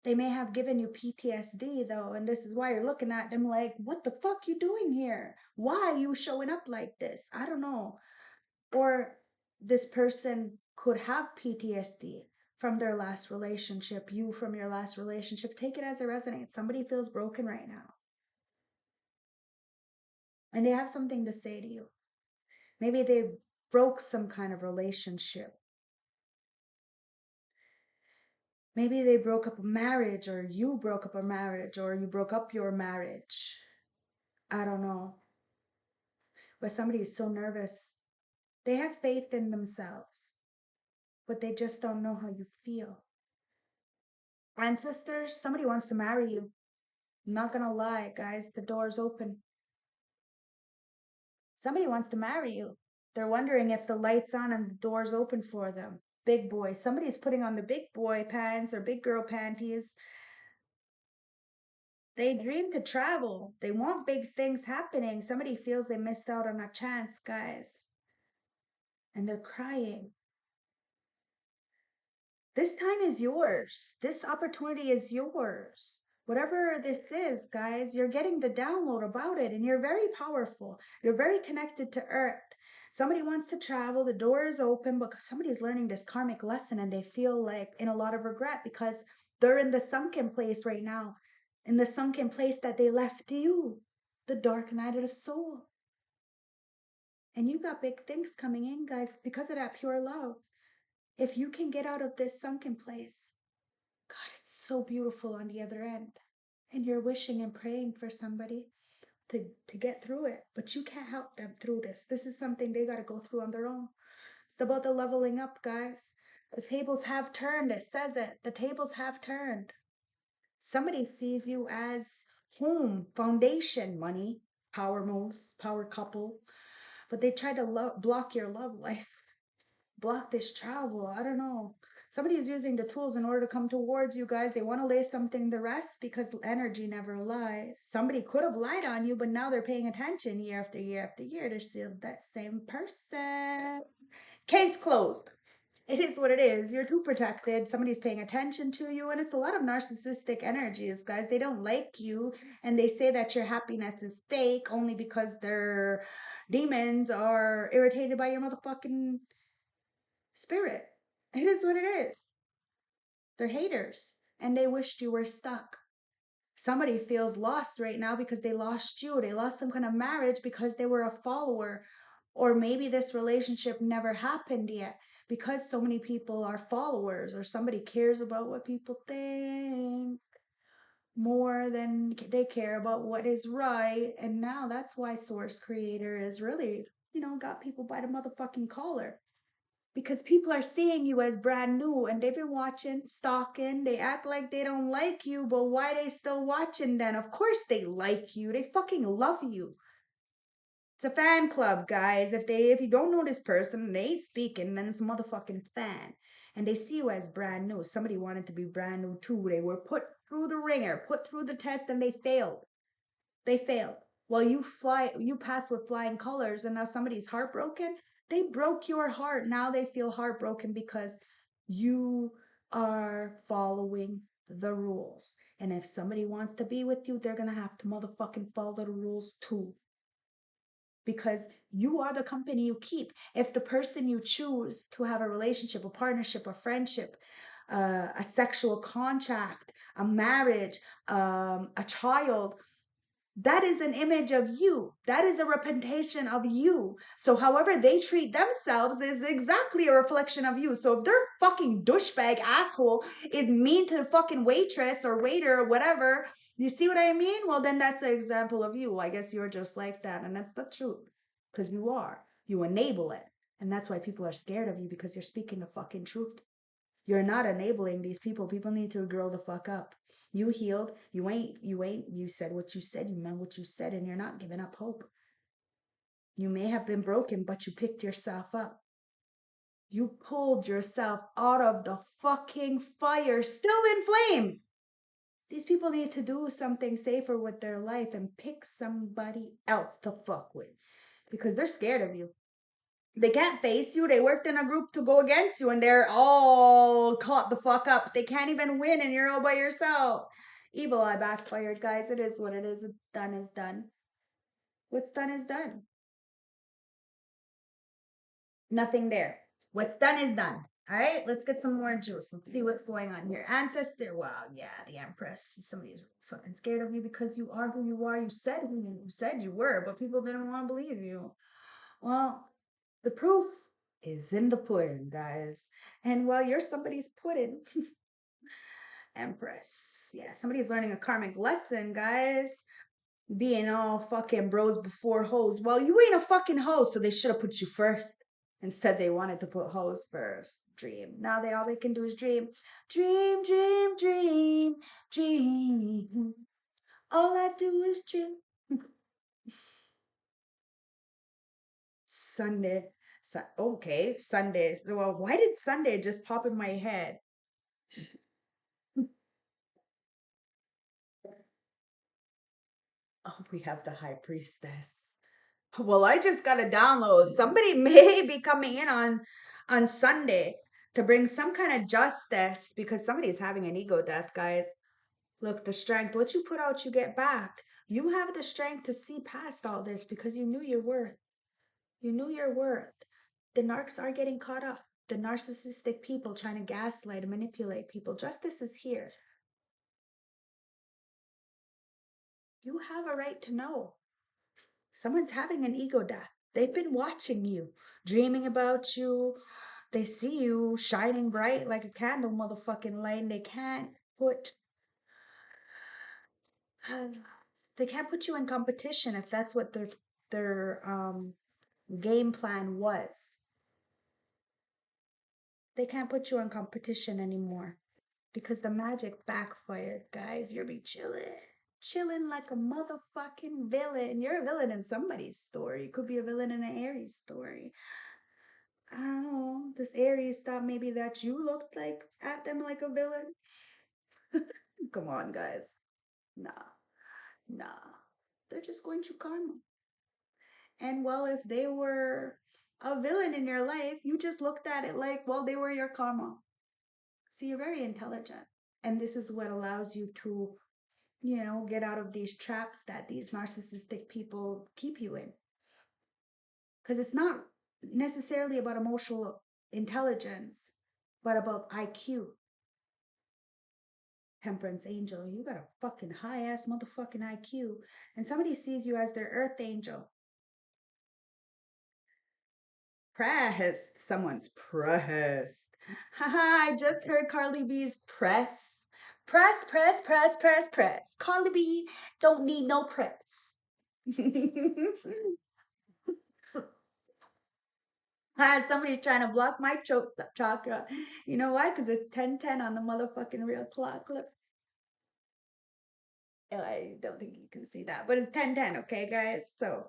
They may have given you PTSD though, and this is why you're looking at them like, what the fuck you doing here? Why are you showing up like this? I don't know. Or this person could have PTSD from their last relationship, you from your last relationship. Take it as it resonates. Somebody feels broken right now. And they have something to say to you. Maybe they broke some kind of relationship. Maybe they broke up a marriage, or you broke up a marriage, or you broke up your marriage. I don't know, but somebody is so nervous. They have faith in themselves, but they just don't know how you feel. Ancestors, somebody wants to marry you. I'm not gonna lie, guys, the door's open. Somebody wants to marry you. They're wondering if the light's on and the door's open for them. Big boy. Somebody's putting on the big boy pants or big girl panties. They dream to travel. They want big things happening. Somebody feels they missed out on a chance, guys. And they're crying. This time is yours. This opportunity is yours. Whatever this is, guys, you're getting the download about it and you're very powerful. You're very connected to Earth. Somebody wants to travel, the door is open, but somebody is learning this karmic lesson and they feel like in a lot of regret because they're in the sunken place right now, in the sunken place that they left you, the dark night of the soul. And you got big things coming in, guys, because of that pure love. If you can get out of this sunken place, God, it's so beautiful on the other end. And you're wishing and praying for somebody to get through it, but you can't help them through this. This is something they got to go through on their own. It's about the leveling up, guys. The tables have turned. It says it. The tables have turned. Somebody sees you as home, foundation, money, power moves, power couple, but they try to block your love life, block this travel. I don't know. Somebody is using the tools in order to come towards you, guys. They want to lay something to rest because energy never lies. Somebody could have lied on you, but now they're paying attention year after year after year. They're still that same person. Case closed. It is what it is. You're too protected. Somebody's paying attention to you, and it's a lot of narcissistic energies, guys. They don't like you, and they say that your happiness is fake only because their demons are irritated by your motherfucking spirit. It is what it is. They're haters, and they wished you were stuck. Somebody feels lost right now because they lost you. They lost some kind of marriage because they were a follower. Or maybe this relationship never happened yet because so many people are followers or somebody cares about what people think more than they care about what is right. And now that's why Source Creator is really, got people by the motherfucking collar because people are seeing you as brand new and they've been watching, stalking. They act like they don't like you, but why they still watching then? Of course they like you. They fucking love you. It's a fan club, guys. If you don't know this person and they ain't speaking, then it's a motherfucking fan. And they see you as brand new. Somebody wanted to be brand new too. They were put through the ringer, put through the test, and they failed. They failed. Well, you pass with flying colors, and now somebody's heartbroken. They broke your heart. Now they feel heartbroken because you are following the rules. And if somebody wants to be with you, they're gonna have to motherfucking follow the rules too. Because you are the company you keep. If the person you choose to have a relationship, a partnership, a friendship, a sexual contract, a marriage, a child, that is an image of you. That is a representation of you. So however they treat themselves is exactly a reflection of you. So if their fucking douchebag asshole is mean to the fucking waitress or waiter or whatever, you see what I mean? Well, then that's an example of you. I guess you're just like that. And that's the truth. Because you are. You enable it. And that's why people are scared of you because you're speaking the fucking truth. You're not enabling these people. People need to grow the fuck up. You healed. You said what you said. You meant what you said, and you're not giving up hope. You may have been broken, but you picked yourself up. You pulled yourself out of the fucking fire, still in flames. These people need to do something safer with their life and pick somebody else to fuck with because they're scared of you. They can't face you. They worked in a group to go against you and they're all caught the fuck up. They can't even win and you're all by yourself. Evil eye backfired, guys. It is what it is. What's done is done. What's done is done. Nothing there. What's done is done. All right, let's get some more juice. Let's see what's going on here. Ancestor, wow, yeah, the Empress. Somebody's fucking scared of you because you are who you are. You said who you said you were, but people didn't want to believe you. Well, the proof is in the pudding, guys. And while you're somebody's pudding, Empress. Yeah, somebody's learning a karmic lesson, guys. being all fucking bros before hoes. Well, you ain't a fucking hoe, so they should have put you first. Instead, they wanted to put hoes first. Dream. Now all they can do is dream. Dream, dream, dream, dream. All I do is dream. Sunday. Okay, Sunday. Well, why did Sunday just pop in my head? Oh, we have the high priestess. Well, I just got a download. Somebody may be coming in on Sunday to bring some kind of justice because somebody's having an ego death, guys. Look, the strength. What you put out, you get back. You have the strength to see past all this because you knew your worth. You knew your worth. The narcs are getting caught up. The narcissistic people trying to gaslight and manipulate people. Justice is here. You have a right to know. Someone's having an ego death. They've been watching you, dreaming about you. They see you shining bright like a candle, motherfucking light, and put they can't put you in competition if that's what their game plan was. They can't put you in competition anymore because the magic backfired, guys. You'll be chilling like a motherfucking villain. You're a villain in somebody's story. You could be a villain in an Aries story. I don't know. This Aries thought maybe that you looked like at them like a villain. Come on, guys. Nah, nah. They're just going through karma. And well, if they were a villain in your life, you just looked at it like, well, they were your karma. So you're very intelligent. And this is what allows you to, get out of these traps that these narcissistic people keep you in. Because it's not necessarily about emotional intelligence, but about IQ. Temperance angel, you got a fucking high ass motherfucking IQ, and somebody sees you as their earth angel. Pressed. Someone's pressed. Haha, I just heard Carly B's press. Press, press, press, press, press. Carly B don't need no press. Somebody's trying to block my chakra. You know why? Because it's 10:10 on the motherfucking real clock. Look. Oh, I don't think you can see that, but it's 10:10, okay, guys? So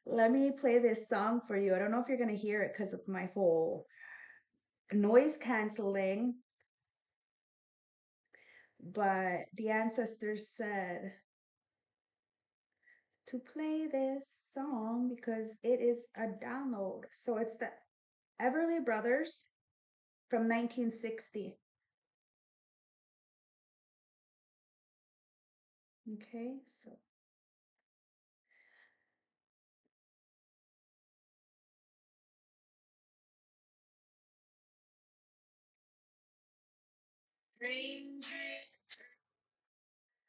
let me play this song for you. I don't know if you're going to hear it because of my whole noise canceling, but the ancestors said to play this song because it is a download. So it's the Everly Brothers from 1960. Okay, so dream,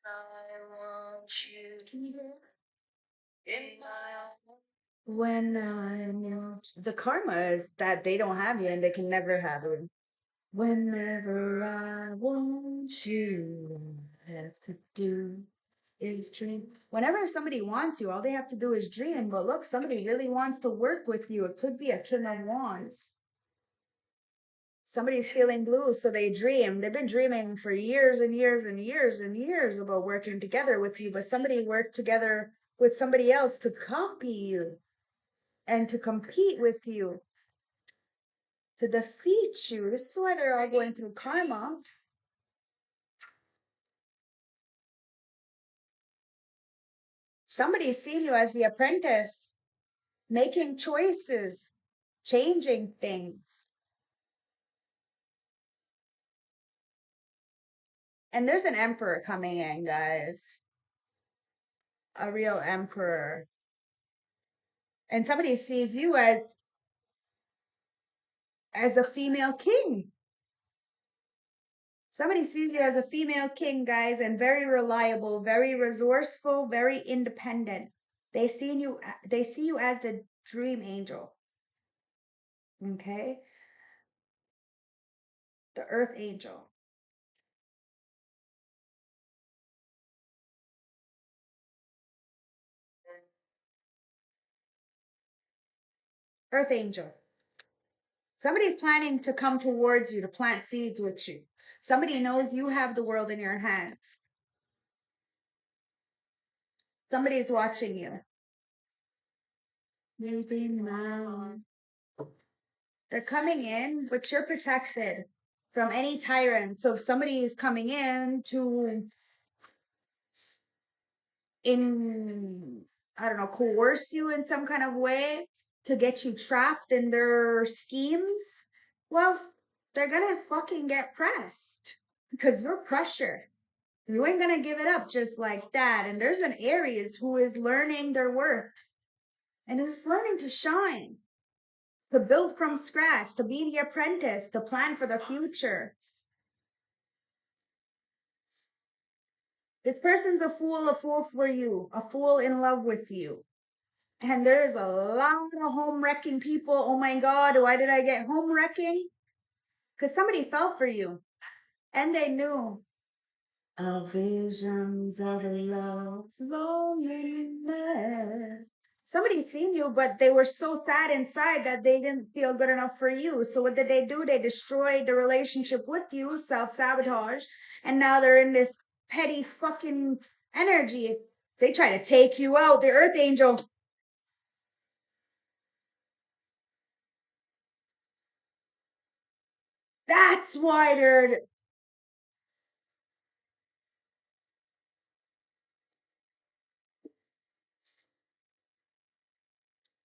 I want you. Can you hear it? In my arms. When I want you. The karma is that they don't have you and they can never have you. Whenever I want you, all I have to do is dream. Whenever somebody wants you, all they have to do is dream. But look, somebody really wants to work with you. It could be a king of wands. Somebody's feeling blue, so they dream. They've been dreaming for years and years and years and years about working together with you, but somebody worked together with somebody else to copy you and to compete with you, to defeat you. This is why they're all going through karma. Somebody's seen you as the apprentice, making choices, changing things. And there's an emperor coming in, guys. A real emperor. And somebody sees you as a female king. Somebody sees you as a female king, guys, and very reliable, very resourceful, very independent. They see you as the dream angel. Okay? The earth angel. Earth angel. Somebody's planning to come towards you to plant seeds with you. Somebody knows you have the world in your hands. Somebody's watching you. They're coming in, but you're protected from any tyrant. So if somebody is coming in to I don't know, coerce you in some kind of way to get you trapped in their schemes, well, they're gonna fucking get pressed because you're pressure. You ain't gonna give it up just like that. And there's an Aries who is learning their worth and is learning to shine, to build from scratch, to be the apprentice, to plan for the future. This person's a fool for you, a fool in love with you. And there's a lot of home wrecking people. Oh my God, why did I get home wrecking? Because somebody fell for you and they knew. Of visions of love's loneliness. Somebody seen you, but they were so sad inside that they didn't feel good enough for you. So what did they do? They destroyed the relationship with you, self-sabotage, and now they're in this petty fucking energy. They try to take you out. The Earth Angel. That's why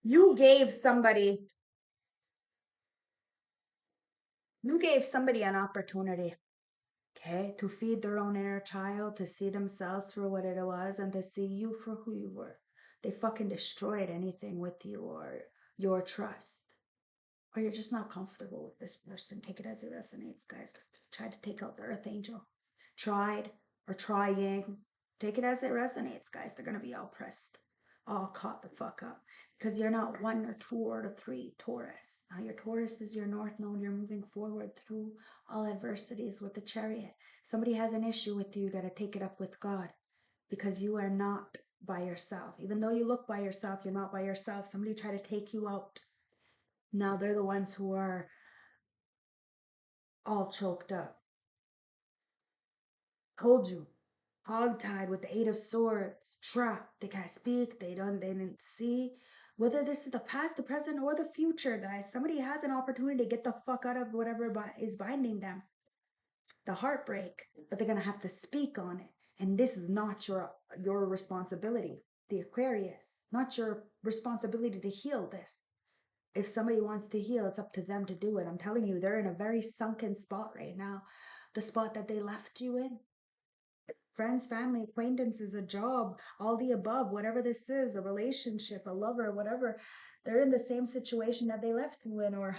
you gave somebody you gave somebody an opportunity, okay, to feed their own inner child, to see themselves for what it was, and to see you for who you were. They fucking destroyed anything with you or your trust. Or you're just not comfortable with this person. Take it as it resonates, guys. Try to take out the Earth Angel. Tried or trying. Take it as it resonates, guys. They're gonna be all pressed, all caught the fuck up. Because you're not one or two or the three Taurus. Now your Taurus is your North Node. You're moving forward through all adversities with the Chariot. Somebody has an issue with you, you gotta take it up with God. Because you are not by yourself. Even though you look by yourself, you're not by yourself. Somebody try to take you out. Now they're the ones who are all choked up. Told you. Hogtied with the Eight of Swords. Trapped. They can't speak. They didn't see. Whether this is the past, the present, or the future, guys. Somebody has an opportunity to get the fuck out of whatever is binding them. The heartbreak. But they're gonna have to speak on it. And this is not your responsibility. The Aquarius. Not your responsibility to heal this. If somebody wants to heal, it's up to them to do it. I'm telling you, they're in a very sunken spot right now. The spot that they left you in. Friends, family, acquaintances, a job, all the above, whatever this is, a relationship, a lover, whatever. They're in the same situation that they left you in, or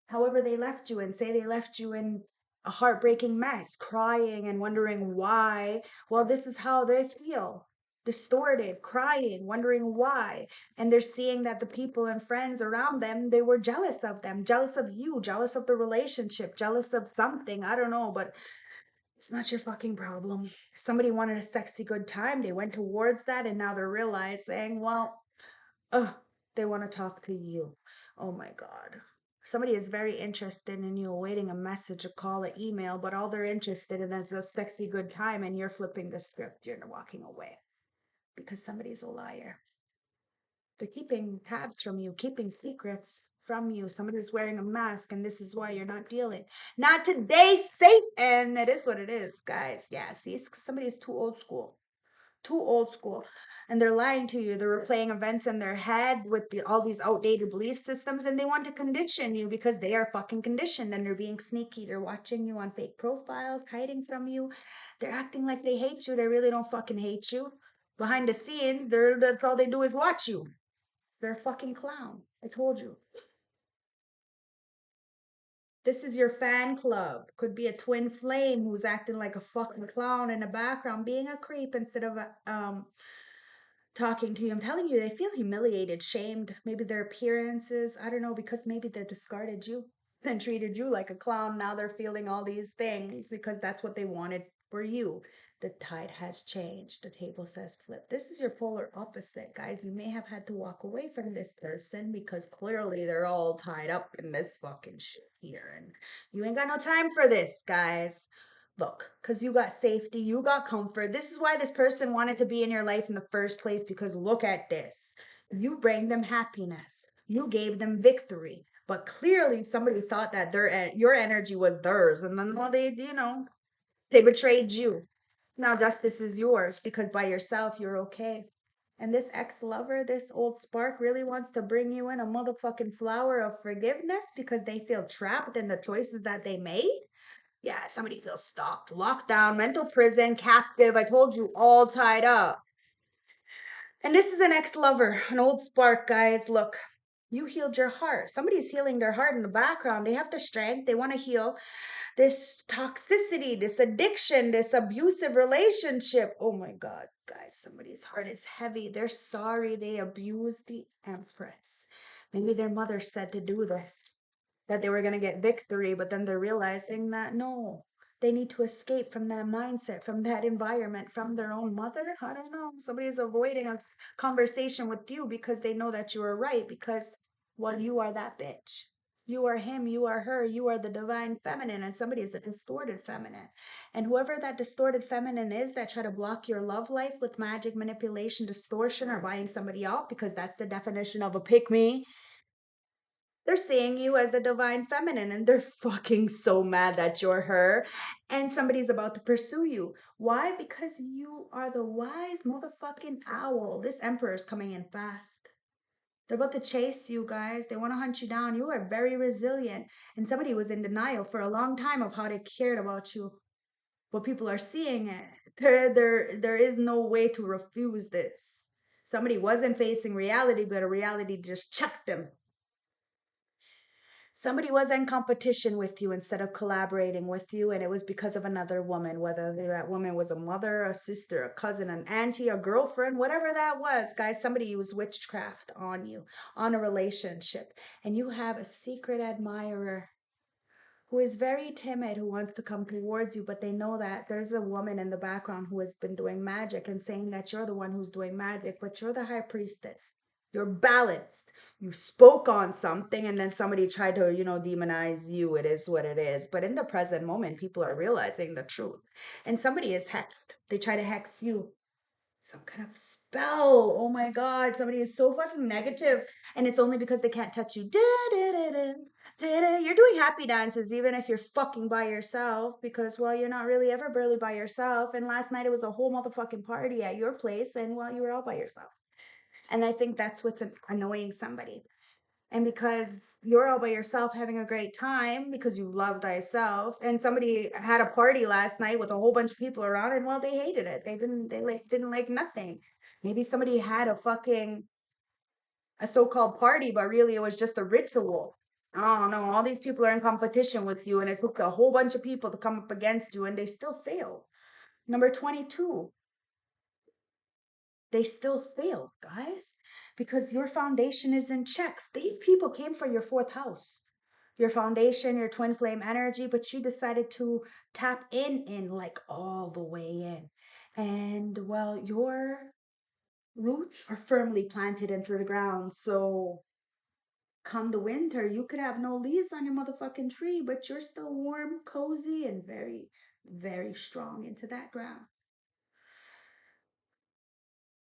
however they left you in. Say they left you in a heartbreaking mess, crying and wondering why. Well, this is how they feel. Distorted, crying, wondering why. And they're seeing that the people and friends around them, they were jealous of them, jealous of you, jealous of the relationship, jealous of something. I don't know, but it's not your fucking problem. Somebody wanted a sexy good time. They went towards that and now they're realizing, well, they want to talk to you. Oh my God. Somebody is very interested in you, awaiting a message, a call, an email, but all they're interested in is a sexy good time and you're flipping the script. You're walking away because somebody's a liar. They're keeping tabs from you, keeping secrets from you. Somebody's wearing a mask, and this is why you're not dealing. Not today, Satan. It is what it is, guys. Yeah, see, somebody's too old school. Too old school. And they're lying to you. They're replaying events in their head with all these outdated belief systems, and they want to condition you because they are fucking conditioned and they're being sneaky. They're watching you on fake profiles, hiding from you. They're acting like they hate you. They really don't fucking hate you. Behind the scenes, that's all they do is watch you. They're a fucking clown. I told you. This is your fan club. Could be a twin flame who's acting like a fucking clown in the background, being a creep instead of talking to you. I'm telling you, they feel humiliated, shamed. Maybe their appearances. I don't know, because maybe they discarded you and treated you like a clown. Now they're feeling all these things because that's what they wanted for you. The tide has changed. The table says flip. This is your polar opposite, guys. You may have had to walk away from this person because clearly they're all tied up in this fucking shit here. And you ain't got no time for this, guys. Look, because you got safety, you got comfort. This is why this person wanted to be in your life in the first place, because look at this. You bring them happiness. You gave them victory. But clearly somebody thought that your energy was theirs. And then, well, they betrayed you. Now justice is yours because by yourself you're okay. And this ex-lover, this old spark really wants to bring you in a motherfucking flower of forgiveness because they feel trapped in the choices that they made. Yeah, somebody feels stopped, locked down, mental prison, captive. I told you, all tied up. And this is an ex-lover, an old spark, guys. Look, you healed your heart. Somebody's healing their heart in the background. They have the strength. They want to heal this toxicity, this addiction, this abusive relationship. Oh my God, guys, somebody's heart is heavy. They're sorry they abused the Empress. Maybe their mother said to do this, that they were going to get victory, but then they're realizing that no, they need to escape from that mindset, from that environment, from their own mother. I don't know. Somebody's avoiding a conversation with you because they know that you are right, because, well, you are that bitch. You are him, you are her, you are the divine feminine, and somebody is a distorted feminine. And whoever that distorted feminine is that try to block your love life with magic, manipulation, distortion, or buying somebody out, because that's the definition of a pick me, they're seeing you as the divine feminine and they're fucking so mad that you're her and somebody's about to pursue you. Why? Because you are the wise motherfucking owl. This emperor is coming in fast. They're about to chase you, guys. They want to hunt you down. You are very resilient. And somebody was in denial for a long time of how they cared about you. But people are seeing it. There is no way to refuse this. Somebody wasn't facing reality, but a reality just checked them. Somebody was in competition with you instead of collaborating with you, and it was because of another woman, whether that woman was a mother, a sister, a cousin, an auntie, a girlfriend, whatever that was. Guys, somebody used witchcraft on you, on a relationship, and you have a secret admirer who is very timid, who wants to come towards you, but they know that there's a woman in the background who has been doing magic and saying that you're the one who's doing magic, but you're the high priestess. You're balanced. You spoke on something and then somebody tried to, demonize you. It is what it is. But in the present moment, people are realizing the truth. And somebody is hexed. They try to hex you. Some kind of spell. Oh my God. Somebody is so fucking negative. And it's only because they can't touch you. You're doing happy dances even if you're fucking by yourself because, well, you're not really ever barely by yourself. And last night it was a whole motherfucking party at your place and, well, you were all by yourself. And I think that's what's annoying somebody. And because you're all by yourself having a great time because you love thyself, and somebody had a party last night with a whole bunch of people around, and well, they hated it. Didn't like nothing. Maybe somebody had a so-called party, but really it was just a ritual. Oh no, all these people are in competition with you, and it took a whole bunch of people to come up against you, and they still failed. Number 22, they still failed, guys, because your foundation is in checks. These people came for your fourth house, your foundation, your twin flame energy, but you decided to tap in like all the way in. And well, your roots are firmly planted into the ground. So come the winter, you could have no leaves on your motherfucking tree, but you're still warm, cozy, and very, very strong into that ground.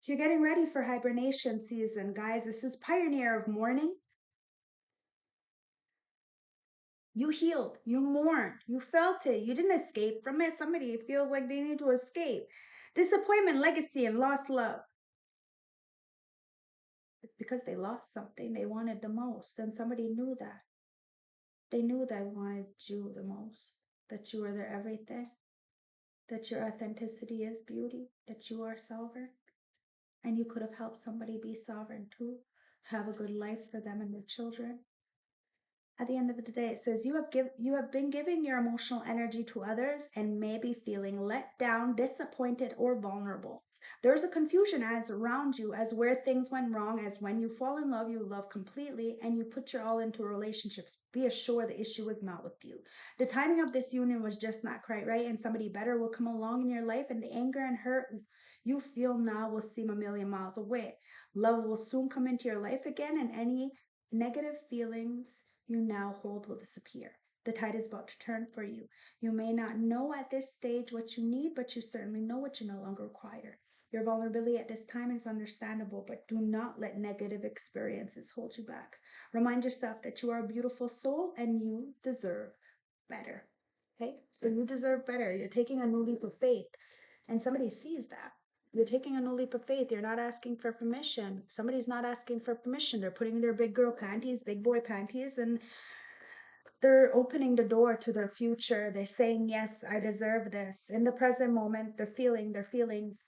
You're getting ready for hibernation season, guys. This is pioneer of mourning. You healed, you mourned, you felt it, you didn't escape from it. Somebody feels like they need to escape. Disappointment, legacy, and lost love. It's because they lost something they wanted the most, and somebody knew that. They knew that wanted you the most, that you were their everything, that your authenticity is beauty, that you are sovereign, and you could have helped somebody be sovereign too, have a good life for them and their children. At the end of the day, it says you have been giving your emotional energy to others and maybe feeling let down, disappointed, or vulnerable. There's a confusion as around you as where things went wrong, as when you fall in love, you love completely and you put your all into relationships. Be assured the issue is not with you. The timing of this union was just not quite right, and somebody better will come along in your life, and the anger and hurt you feel now will seem a million miles away. Love will soon come into your life again, and any negative feelings you now hold will disappear. The tide is about to turn for you. You may not know at this stage what you need, but you certainly know what you no longer require. Your vulnerability at this time is understandable, but do not let negative experiences hold you back. Remind yourself that you are a beautiful soul and you deserve better. Okay? So you deserve better. You're taking a new leap of faith, and somebody sees that. You're taking a new leap of faith. You're not asking for permission. Somebody's not asking for permission. They're putting their big girl panties, big boy panties, and they're opening the door to their future. They're saying, yes, I deserve this. In the present moment, they're feeling their feelings.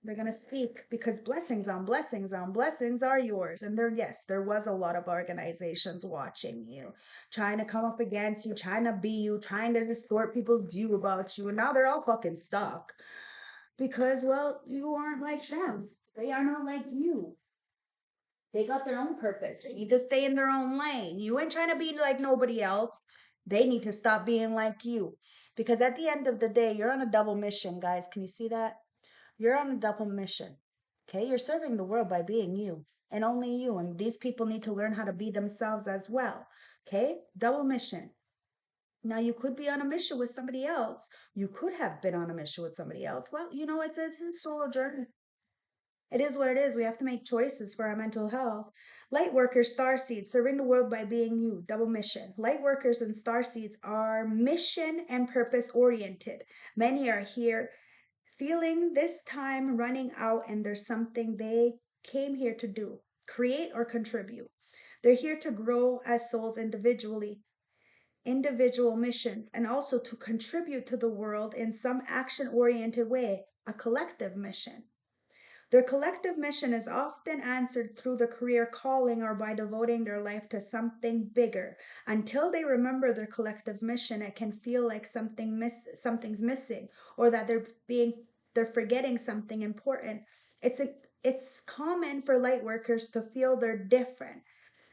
They're going to speak because blessings on blessings on blessings are yours. And there, yes, there was a lot of organizations watching you, trying to come up against you, trying to be you, trying to distort people's view about you. And now they're all fucking stuck because, well, you aren't like them. They are not like you. They got their own purpose. They need to stay in their own lane. You ain't trying to be like nobody else. They need to stop being like you. Because at the end of the day, you're on a double mission, guys. Can you see that? You're on a double mission. Okay? You're serving the world by being you and only you. And these people need to learn how to be themselves as well. Okay? Double mission. Now, you could be on a mission with somebody else. You could have been on a mission with somebody else. Well, it's a solo journey. It is what it is. We have to make choices for our mental health. Light workers, star seeds, serving the world by being you, double mission. Light workers and star seeds are mission and purpose oriented. Many are here feeling this time running out, and there's something they came here to do, create or contribute. They're here to grow as souls individually, individual missions, and also to contribute to the world in some action oriented way, a collective mission. Their collective mission is often answered through the career calling or by devoting their life to something bigger. Until they remember their collective mission, it can feel like something's missing, or that they're forgetting something important. It's common for light workers to feel they're different,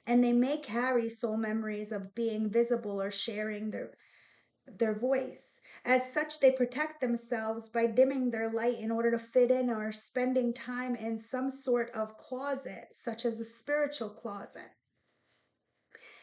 and they may carry soul memories of being visible or sharing their voice. As such, they protect themselves by dimming their light in order to fit in or spending time in some sort of closet, such as a spiritual closet.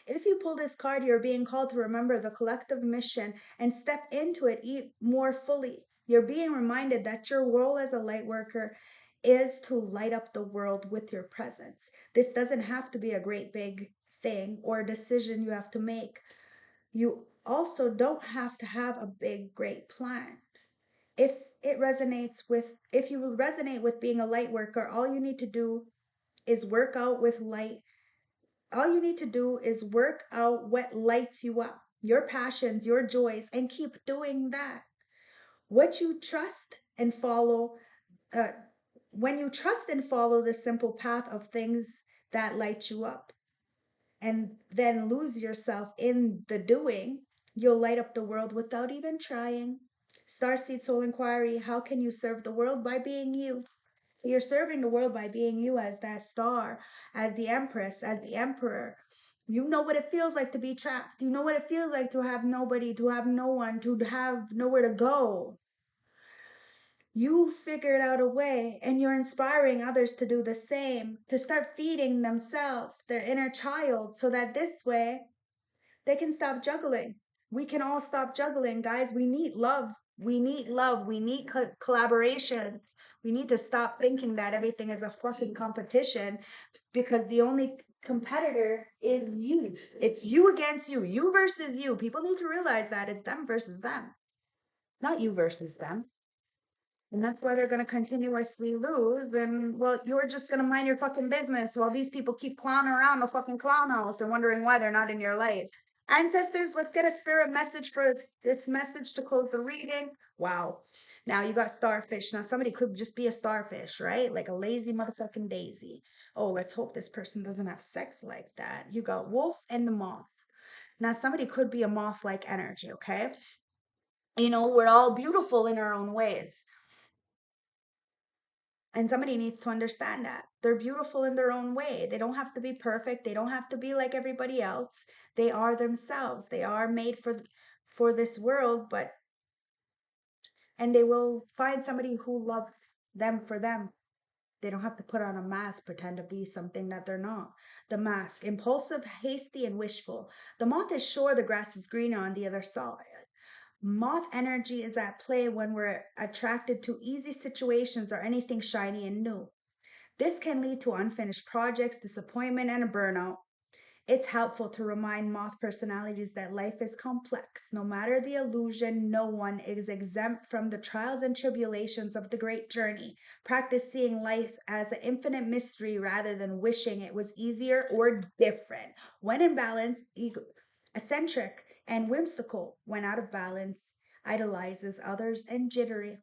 If you pull this card, you're being called to remember the collective mission and step into it more fully. You're being reminded that your role as a light worker is to light up the world with your presence. This doesn't have to be a great big thing or a decision you have to make. You also don't have to have a big, great plan. If you resonate with being a light worker, all you need to do is work out with light. All you need to do is work out what lights you up, your passions, your joys, and keep doing that. What you trust and follow, uh, when you trust and follow the simple path of things that light you up, and then lose yourself in the doing, you'll light up the world without even trying. Starseed Soul Inquiry, how can you serve the world? By being you. So you're serving the world by being you as that star, as the empress, as the emperor. You know what it feels like to be trapped. You know what it feels like to have nobody, to have no one, to have nowhere to go. You figured out a way, and you're inspiring others to do the same, to start feeding themselves, their inner child, so that this way they can stop juggling. We can all stop juggling, guys. We need love. We need love. We need collaborations. We need to stop thinking that everything is a fucking competition, because the only competitor is you. It's you against you, you versus you. People need to realize that it's them versus them, not you versus them. And that's why they're going to continuously lose. And well, you're just going to mind your fucking business while these people keep clowning around the fucking clown house and wondering why they're not in your life. Ancestors, let's get a spirit message for this message to close the reading. Wow. Now you got starfish. Now somebody could just be a starfish, right? Like a lazy motherfucking daisy. Oh, let's hope this person doesn't have sex like that. You got wolf and the moth. Now somebody could be a moth-like energy, okay? We're all beautiful in our own ways. And somebody needs to understand that. They're beautiful in their own way. They don't have to be perfect. They don't have to be like everybody else. They are themselves. They are made for this world, but and they will find somebody who loves them for them. They don't have to put on a mask, pretend to be something that they're not. The mask, impulsive, hasty, and wishful. The moth is sure the grass is greener on the other side. Moth energy is at play when we're attracted to easy situations or anything shiny and new. This can lead to unfinished projects, disappointment, and a burnout. It's helpful to remind moth personalities that life is complex. No matter the illusion, no one is exempt from the trials and tribulations of the great journey. Practice seeing life as an infinite mystery rather than wishing it was easier or different. When in balance, eccentric and whimsical. When out of balance, idolizes others and jittery.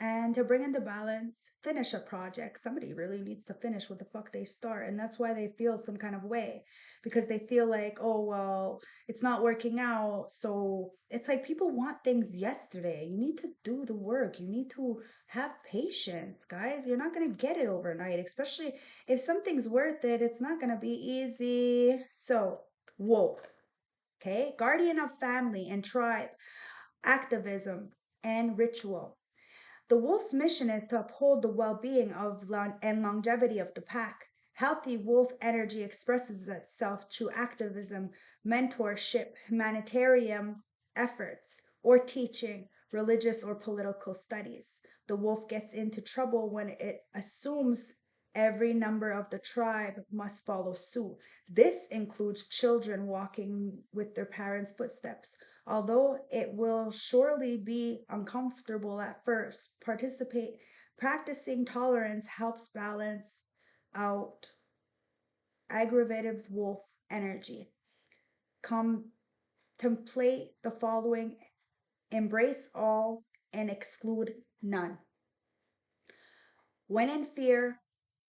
And to bring into balance, finish a project. Somebody really needs to finish what the fuck they start. And that's why they feel some kind of way because they feel like, oh, well, it's not working out. So it's like people want things yesterday. You need to do the work. You need to have patience, guys. You're not going to get it overnight, especially if something's worth it. It's not going to be easy. So, wolf, okay? Guardian of family and tribe, activism, and ritual. The wolf's mission is to uphold the well being of and longevity of the pack. Healthy wolf energy expresses itself through activism, mentorship, humanitarian efforts, or teaching, religious or political studies. The wolf gets into trouble when it assumes every member of the tribe must follow suit. This includes children walking with their parents' footsteps. Although it will surely be uncomfortable at first, practicing tolerance helps balance out aggravative wolf energy. Contemplate the following: embrace all and exclude none. When in fear,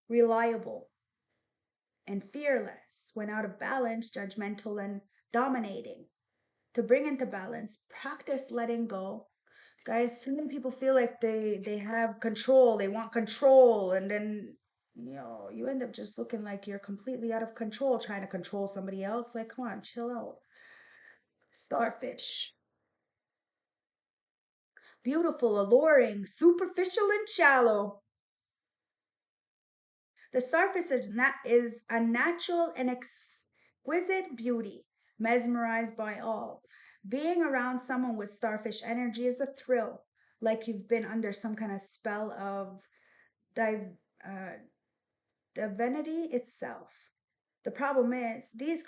reliable and fearless. When out of balance, judgmental and dominating. To bring into balance, practice letting go. Guys, too many people feel like they have control, they want control, and then you end up just looking like you're completely out of control trying to control somebody else. Like, come on, chill out. Starfish. Beautiful, alluring, superficial, and shallow. The starfish is a natural and exquisite beauty, mesmerized by all. Being around someone with starfish energy is a thrill, like you've been under some kind of spell of div- uh, divinity itself. The problem is, these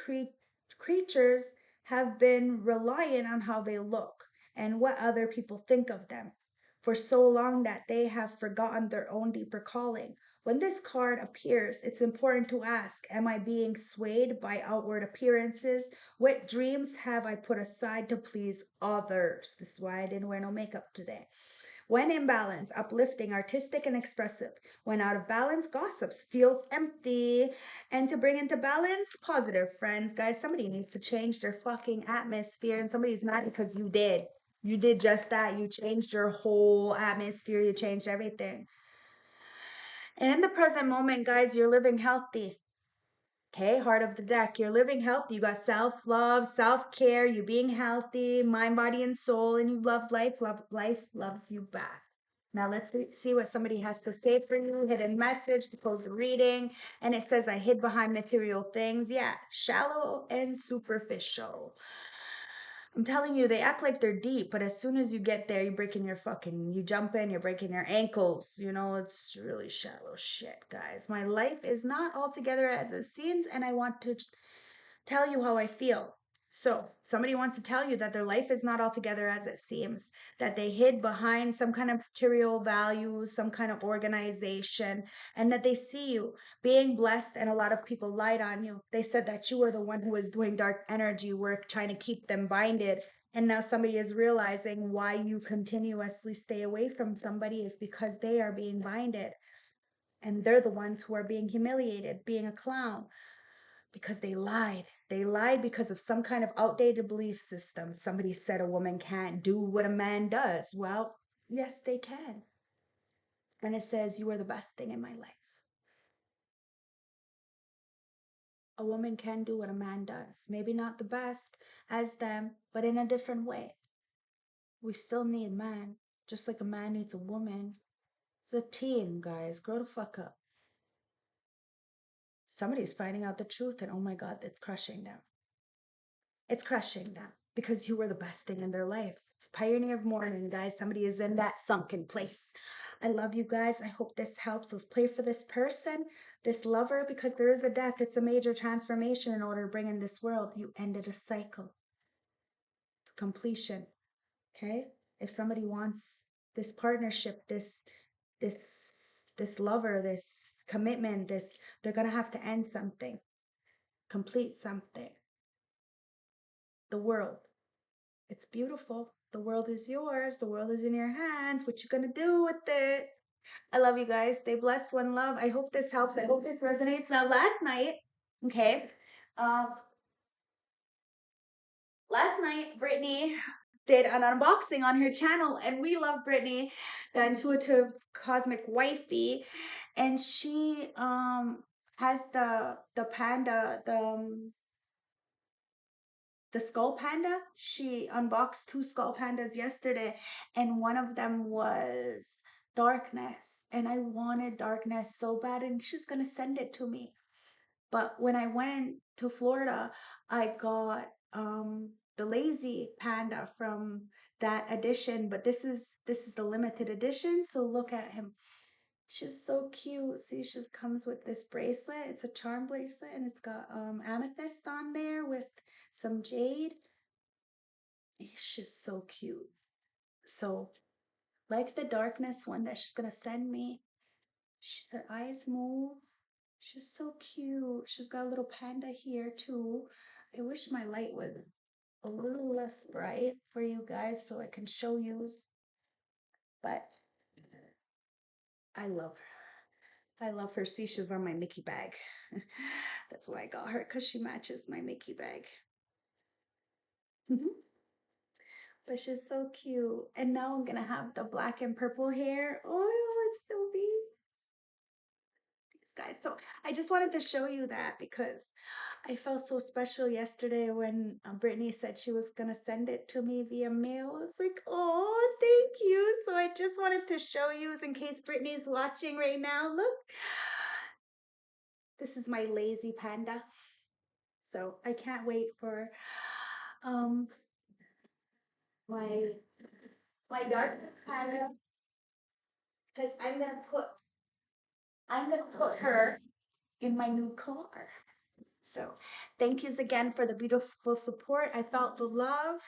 creatures have been reliant on how they look and what other people think of them for so long that they have forgotten their own deeper calling. When this card appears, it's important to ask: am I being swayed by outward appearances? What dreams have I put aside to please others? This is why I didn't wear no makeup today. When in balance, uplifting, artistic, and expressive. When out of balance, gossips, feels empty. And to bring into balance, positive friends. Guys, somebody needs to change their fucking atmosphere, and somebody's mad because you did. You did just that. You changed your whole atmosphere. You changed everything. And in the present moment, guys, you're living healthy. Okay, heart of the deck. You're living healthy. You got self-love, self-care, you being healthy, mind, body, and soul, and you love life. Life loves you back. Now let's see what somebody has to say for you. Hidden message to close the reading. And it says, I hid behind material things. Yeah, shallow and superficial. I'm telling you, they act like they're deep, but as soon as you get there, you jump in, you're breaking your ankles. It's really shallow shit, guys. My life is not altogether as it seems, and I want to tell you how I feel. So, somebody wants to tell you that their life is not altogether as it seems, that they hid behind some kind of material values, some kind of organization, and that they see you being blessed, and a lot of people lied on you. They said that you were the one who was doing dark energy work, trying to keep them binded. And now somebody is realizing why you continuously stay away from somebody is because they are being binded. And they're the ones who are being humiliated, being a clown because they lied. They lied because of some kind of outdated belief system. Somebody said a woman can't do what a man does. Well, yes, they can. And it says, "You are the best thing in my life." A woman can do what a man does. Maybe not the best as them, but in a different way. We still need man, just like a man needs a woman. It's a team, guys. Grow the fuck up. Somebody's finding out the truth, and oh my God, it's crushing them. It's crushing them because you were the best thing in their life. It's pioneer of morning, guys. Somebody is in that sunken place. I love you guys. I hope this helps. Let's pray for this person, this lover, because there is a death. It's a major transformation in order to bring in this world. You ended a cycle. It's completion. Okay? If somebody wants this partnership, this lover, this commitment, this, they're gonna have to end something, complete something. The world. It's beautiful. The world is yours. The world is in your hands. What you gonna do with it? I love you guys. Stay blessed. One love. I hope this helps. I hope this resonates. Now, okay, um, last night, Brittany did an unboxing on her channel, and we love Brittany, the intuitive cosmic wifey, and she has the panda, the skull panda. She unboxed two skull pandas yesterday, and one of them was darkness, and I wanted darkness so bad, and she's gonna send it to me. But when I went to Florida, I got the lazy panda from that edition, but this is the limited edition, so look at him. She's so cute. See, she just comes with this bracelet. It's a charm bracelet, and it's got amethyst on there with some jade. It's just so cute. So, like the darkness one that she's gonna send me, her eyes move. She's so cute. She's got a little panda here too. I wish my light was a little less bright for you guys so I can show you. But I love her. I love her. See, she's on my Mickey bag. That's why I got her, because she matches my Mickey bag. But she's so cute. And now I'm gonna have the black and purple hair. Oh, it's so big. These guys. So I just wanted to show you that because I felt so special yesterday when Brittany said she was gonna send it to me via mail. I was like, oh, thank you. So I just wanted to show you in case Brittany's watching right now. Look, this is my lazy panda. So I can't wait for um my my dark panda because I'm gonna put her in my new car. So thank yous again for the beautiful support. I felt the love.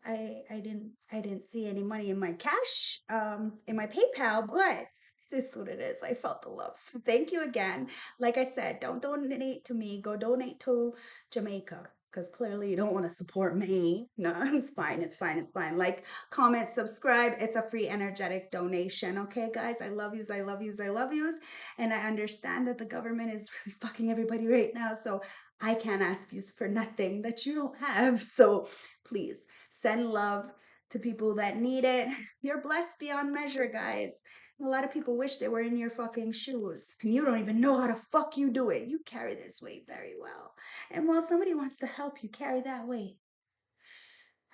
I didn't see any money in my cash, in my PayPal, but this is what it is. I felt the love. So thank you again. Like I said, don't donate to me. Go donate to Jamaica. Because clearly you don't want to support me. No, it's fine. It's fine. It's fine. Like, comment, subscribe. It's a free energetic donation. Okay, guys? I love yous. I love yous. I love yous. And I understand that the government is really fucking everybody right now. So I can't ask you for nothing that you don't have. So please send love to people that need it. You're blessed beyond measure, guys. A lot of people wish they were in your fucking shoes. And you don't even know how to fuck you do it. You carry this weight very well. And while somebody wants to help you carry that weight,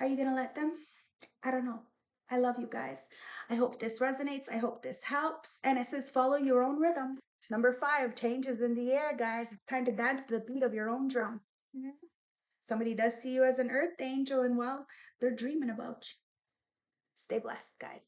are you gonna let them? I don't know. I love you guys. I hope this resonates. I hope this helps. And it says follow your own rhythm. Number 5, changes in the air, guys. It's time to dance to the beat of your own drum. Somebody does see you as an earth angel, and well, they're dreaming about you. Stay blessed, guys.